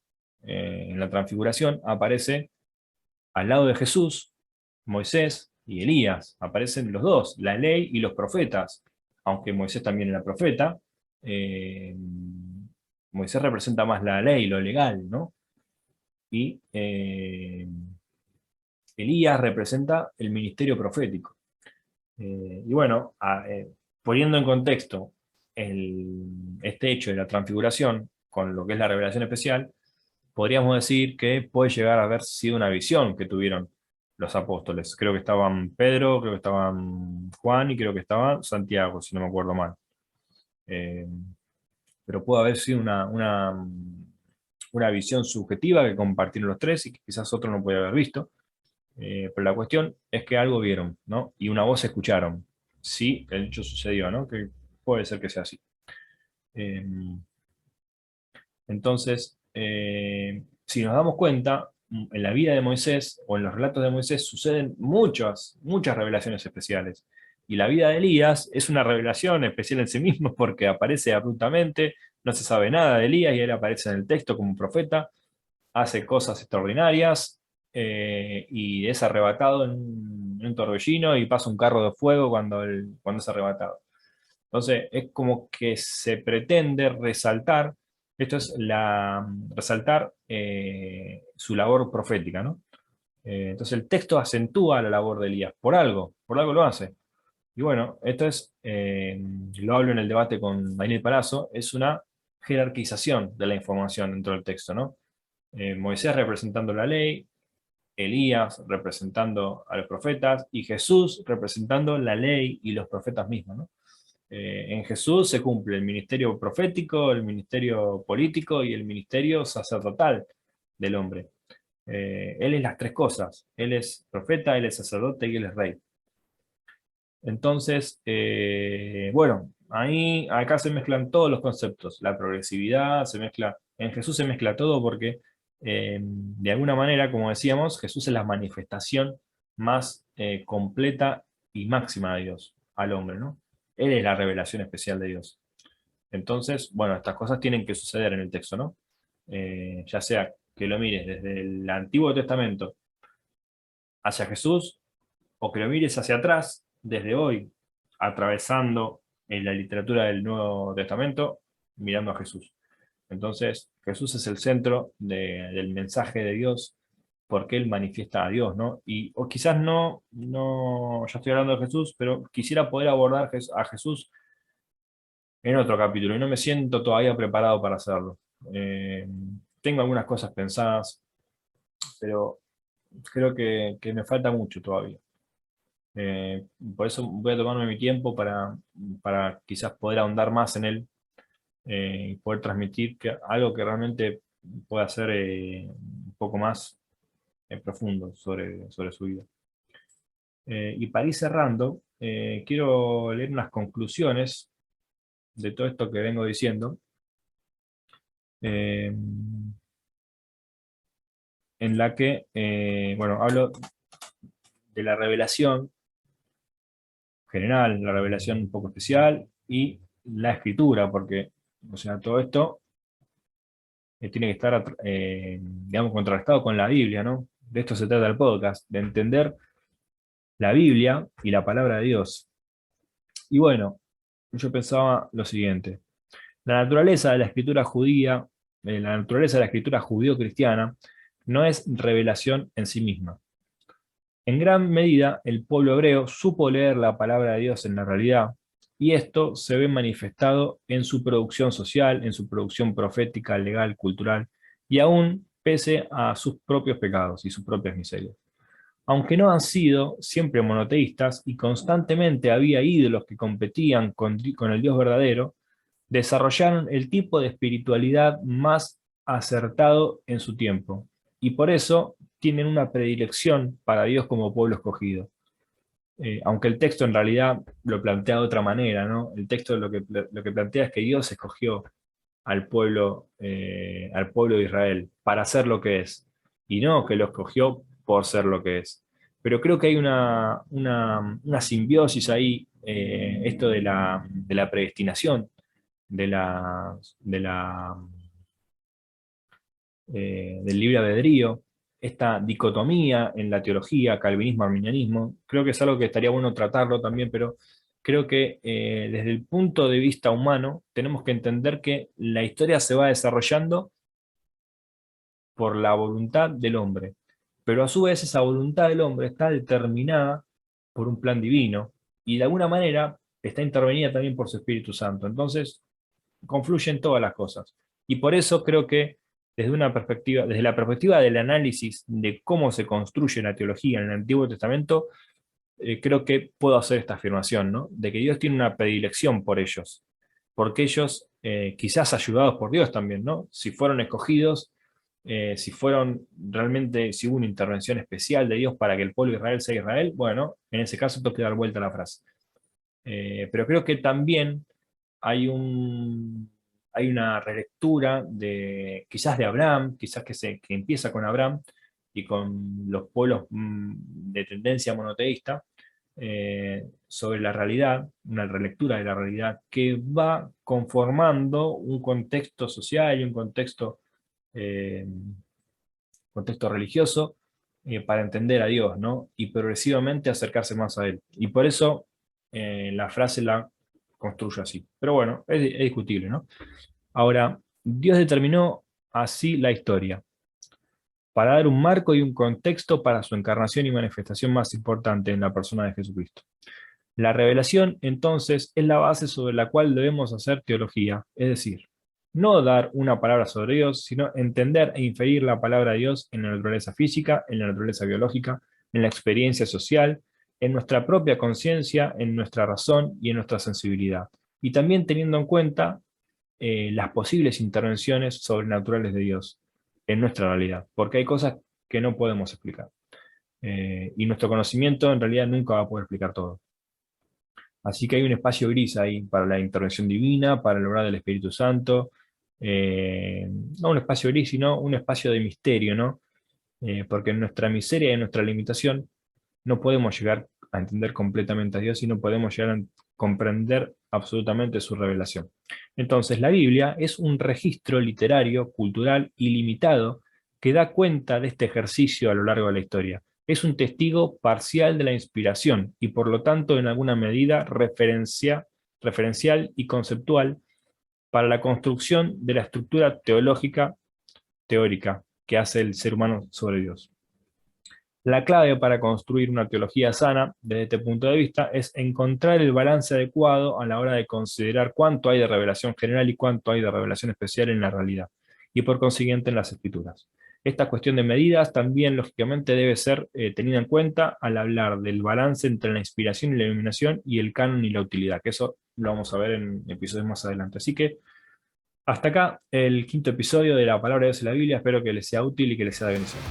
aparece al lado de Jesús, Moisés y Elías, aparecen los dos, la ley y los profetas, aunque Moisés también era profeta, eh, Moisés representa más la ley, lo legal, ¿no? Y Elías representa el ministerio profético. Y bueno, poniendo en contexto este hecho de la transfiguración con lo que es la revelación especial, podríamos decir que puede llegar a haber sido una visión que tuvieron los apóstoles. Creo que estaban Pedro, creo que estaban Juan y creo que estaba Santiago, si no me acuerdo mal. Eh, pero puede haber sido una visión subjetiva que compartieron los tres y que quizás otro no puede haber visto. Pero la cuestión es que algo vieron, ¿no? Y una voz escucharon. Sí, el hecho sucedió, ¿no? Que puede ser que sea así. Eh, Entonces, si nos damos cuenta, en la vida de Moisés o en los relatos de Moisés suceden muchas revelaciones especiales. Y la vida de Elías es una revelación especial en sí mismo porque aparece abruptamente, no se sabe nada de Elías y él aparece en el texto como profeta, hace cosas extraordinarias y es arrebatado en un torbellino y pasa un carro de fuego cuando es arrebatado. Entonces, es como que se pretende resaltar, esto es resaltar su labor profética, ¿no? Entonces, el texto acentúa la labor de Elías, por algo lo hace. Y bueno, esto es, lo hablo en el debate con Daniel Palazzo, es una jerarquización de la información dentro del texto, ¿no? Moisés representando la ley, Elías representando a los profetas y Jesús representando la ley y los profetas mismos, ¿no? En Jesús se cumple el ministerio profético, el ministerio político y el ministerio sacerdotal del hombre. Él es las tres cosas. Él es profeta, él es sacerdote y él es rey. Entonces, bueno, acá se mezclan todos los conceptos. La progresividad se mezcla, en Jesús se mezcla todo porque, de alguna manera, como decíamos, Jesús es la manifestación más completa y máxima de Dios al hombre, ¿no? Él es la revelación especial de Dios. Entonces, bueno, estas cosas tienen que suceder en el texto, ¿no? Ya sea que lo mires desde el Antiguo Testamento hacia Jesús, o que lo mires hacia atrás, desde hoy, atravesando en la literatura del Nuevo Testamento, mirando a Jesús. Entonces, Jesús es el centro del mensaje de Dios, porque Él manifiesta a Dios, ¿no? Y, o quizás ya estoy hablando de Jesús, pero quisiera poder abordar a Jesús en otro capítulo, y no me siento todavía preparado para hacerlo. Eh, Tengo algunas cosas pensadas, pero creo que me falta mucho todavía. Por eso voy a tomarme mi tiempo para quizás poder ahondar más en él y poder transmitir algo que realmente pueda ser un poco más profundo sobre su vida. Y para ir cerrando, quiero leer unas conclusiones de todo esto que vengo diciendo, eh, en la que, bueno, hablo de la revelación general, la revelación un poco especial y la escritura, porque, o sea, todo esto tiene que estar, digamos, contrastado con la Biblia, ¿no? De esto se trata el podcast, de entender la Biblia y la palabra de Dios. Y bueno, yo pensaba lo siguiente: la naturaleza de la escritura judía, la naturaleza de la escritura judío-cristiana, no es revelación en sí misma. En gran medida, el pueblo hebreo supo leer la palabra de Dios en la realidad, y esto se ve manifestado en su producción social, en su producción profética, legal, cultural, y aún pese a sus propios pecados y sus propias miserias. Aunque no han sido siempre monoteístas y constantemente había ídolos que competían con el Dios verdadero, desarrollaron el tipo de espiritualidad más acertado en su tiempo, y por eso tienen una predilección para Dios como pueblo escogido. Aunque el texto en realidad lo plantea de otra manera, ¿no? El texto lo que plantea es que Dios escogió al pueblo de Israel para ser lo que es, y no que lo escogió por ser lo que es. Pero creo que hay una simbiosis ahí, esto de la predestinación, del libre albedrío, esta dicotomía en la teología, calvinismo-arminianismo. Creo que es algo que estaría bueno tratarlo también, pero creo que desde el punto de vista humano tenemos que entender que la historia se va desarrollando por la voluntad del hombre, pero a su vez esa voluntad del hombre está determinada por un plan divino y de alguna manera está intervenida también por su Espíritu Santo. Entonces, confluyen todas las cosas. Y por eso creo que desde la perspectiva del análisis de cómo se construye la teología en el Antiguo Testamento, creo que puedo hacer esta afirmación, ¿no? De que Dios tiene una predilección por ellos, porque ellos, quizás ayudados por Dios también, ¿no? Si fueron escogidos, si fueron realmente, si hubo una intervención especial de Dios para que el pueblo de Israel sea Israel, bueno, en ese caso tengo que dar vuelta a la frase. Pero creo que también hay hay una relectura quizás de Abraham, quizás que empieza con Abraham y con los pueblos de tendencia monoteísta, sobre la realidad, una relectura de la realidad que va conformando un contexto social y un contexto religioso, para entender a Dios, ¿no? Y progresivamente acercarse más a Él. Y por eso la frase la construyo así. Pero bueno, es discutible, ¿no? Ahora, Dios determinó así la historia, para dar un marco y un contexto para su encarnación y manifestación más importante en la persona de Jesucristo. La revelación, entonces, es la base sobre la cual debemos hacer teología, es decir, no dar una palabra sobre Dios, sino entender e inferir la palabra de Dios en la naturaleza física, en la naturaleza biológica, en la experiencia social, en nuestra propia conciencia, en nuestra razón y en nuestra sensibilidad. Y también teniendo en cuenta las posibles intervenciones sobrenaturales de Dios en nuestra realidad, porque hay cosas que no podemos explicar. Y nuestro conocimiento en realidad nunca va a poder explicar todo. Así que hay un espacio gris ahí para la intervención divina, para el obrar del Espíritu Santo. No un espacio gris, sino un espacio de misterio, ¿no? Porque en nuestra miseria y en nuestra limitación no podemos llegar a entender completamente a Dios y no podemos llegar a comprender absolutamente su revelación. Entonces, la Biblia es un registro literario, cultural ilimitado que da cuenta de este ejercicio a lo largo de la historia. Es un testigo parcial de la inspiración y por lo tanto en alguna medida referencial y conceptual para la construcción de la estructura teológica teórica que hace el ser humano sobre Dios. La clave para construir una teología sana, desde este punto de vista, es encontrar el balance adecuado a la hora de considerar cuánto hay de revelación general y cuánto hay de revelación especial en la realidad, y por consiguiente en las escrituras. Esta cuestión de medidas también, lógicamente, debe ser tenida en cuenta al hablar del balance entre la inspiración y la iluminación y el canon y la utilidad, que eso lo vamos a ver en episodios más adelante. Así que hasta acá el quinto episodio de la palabra de Dios en la Biblia. Espero que les sea útil y que les sea de bendición.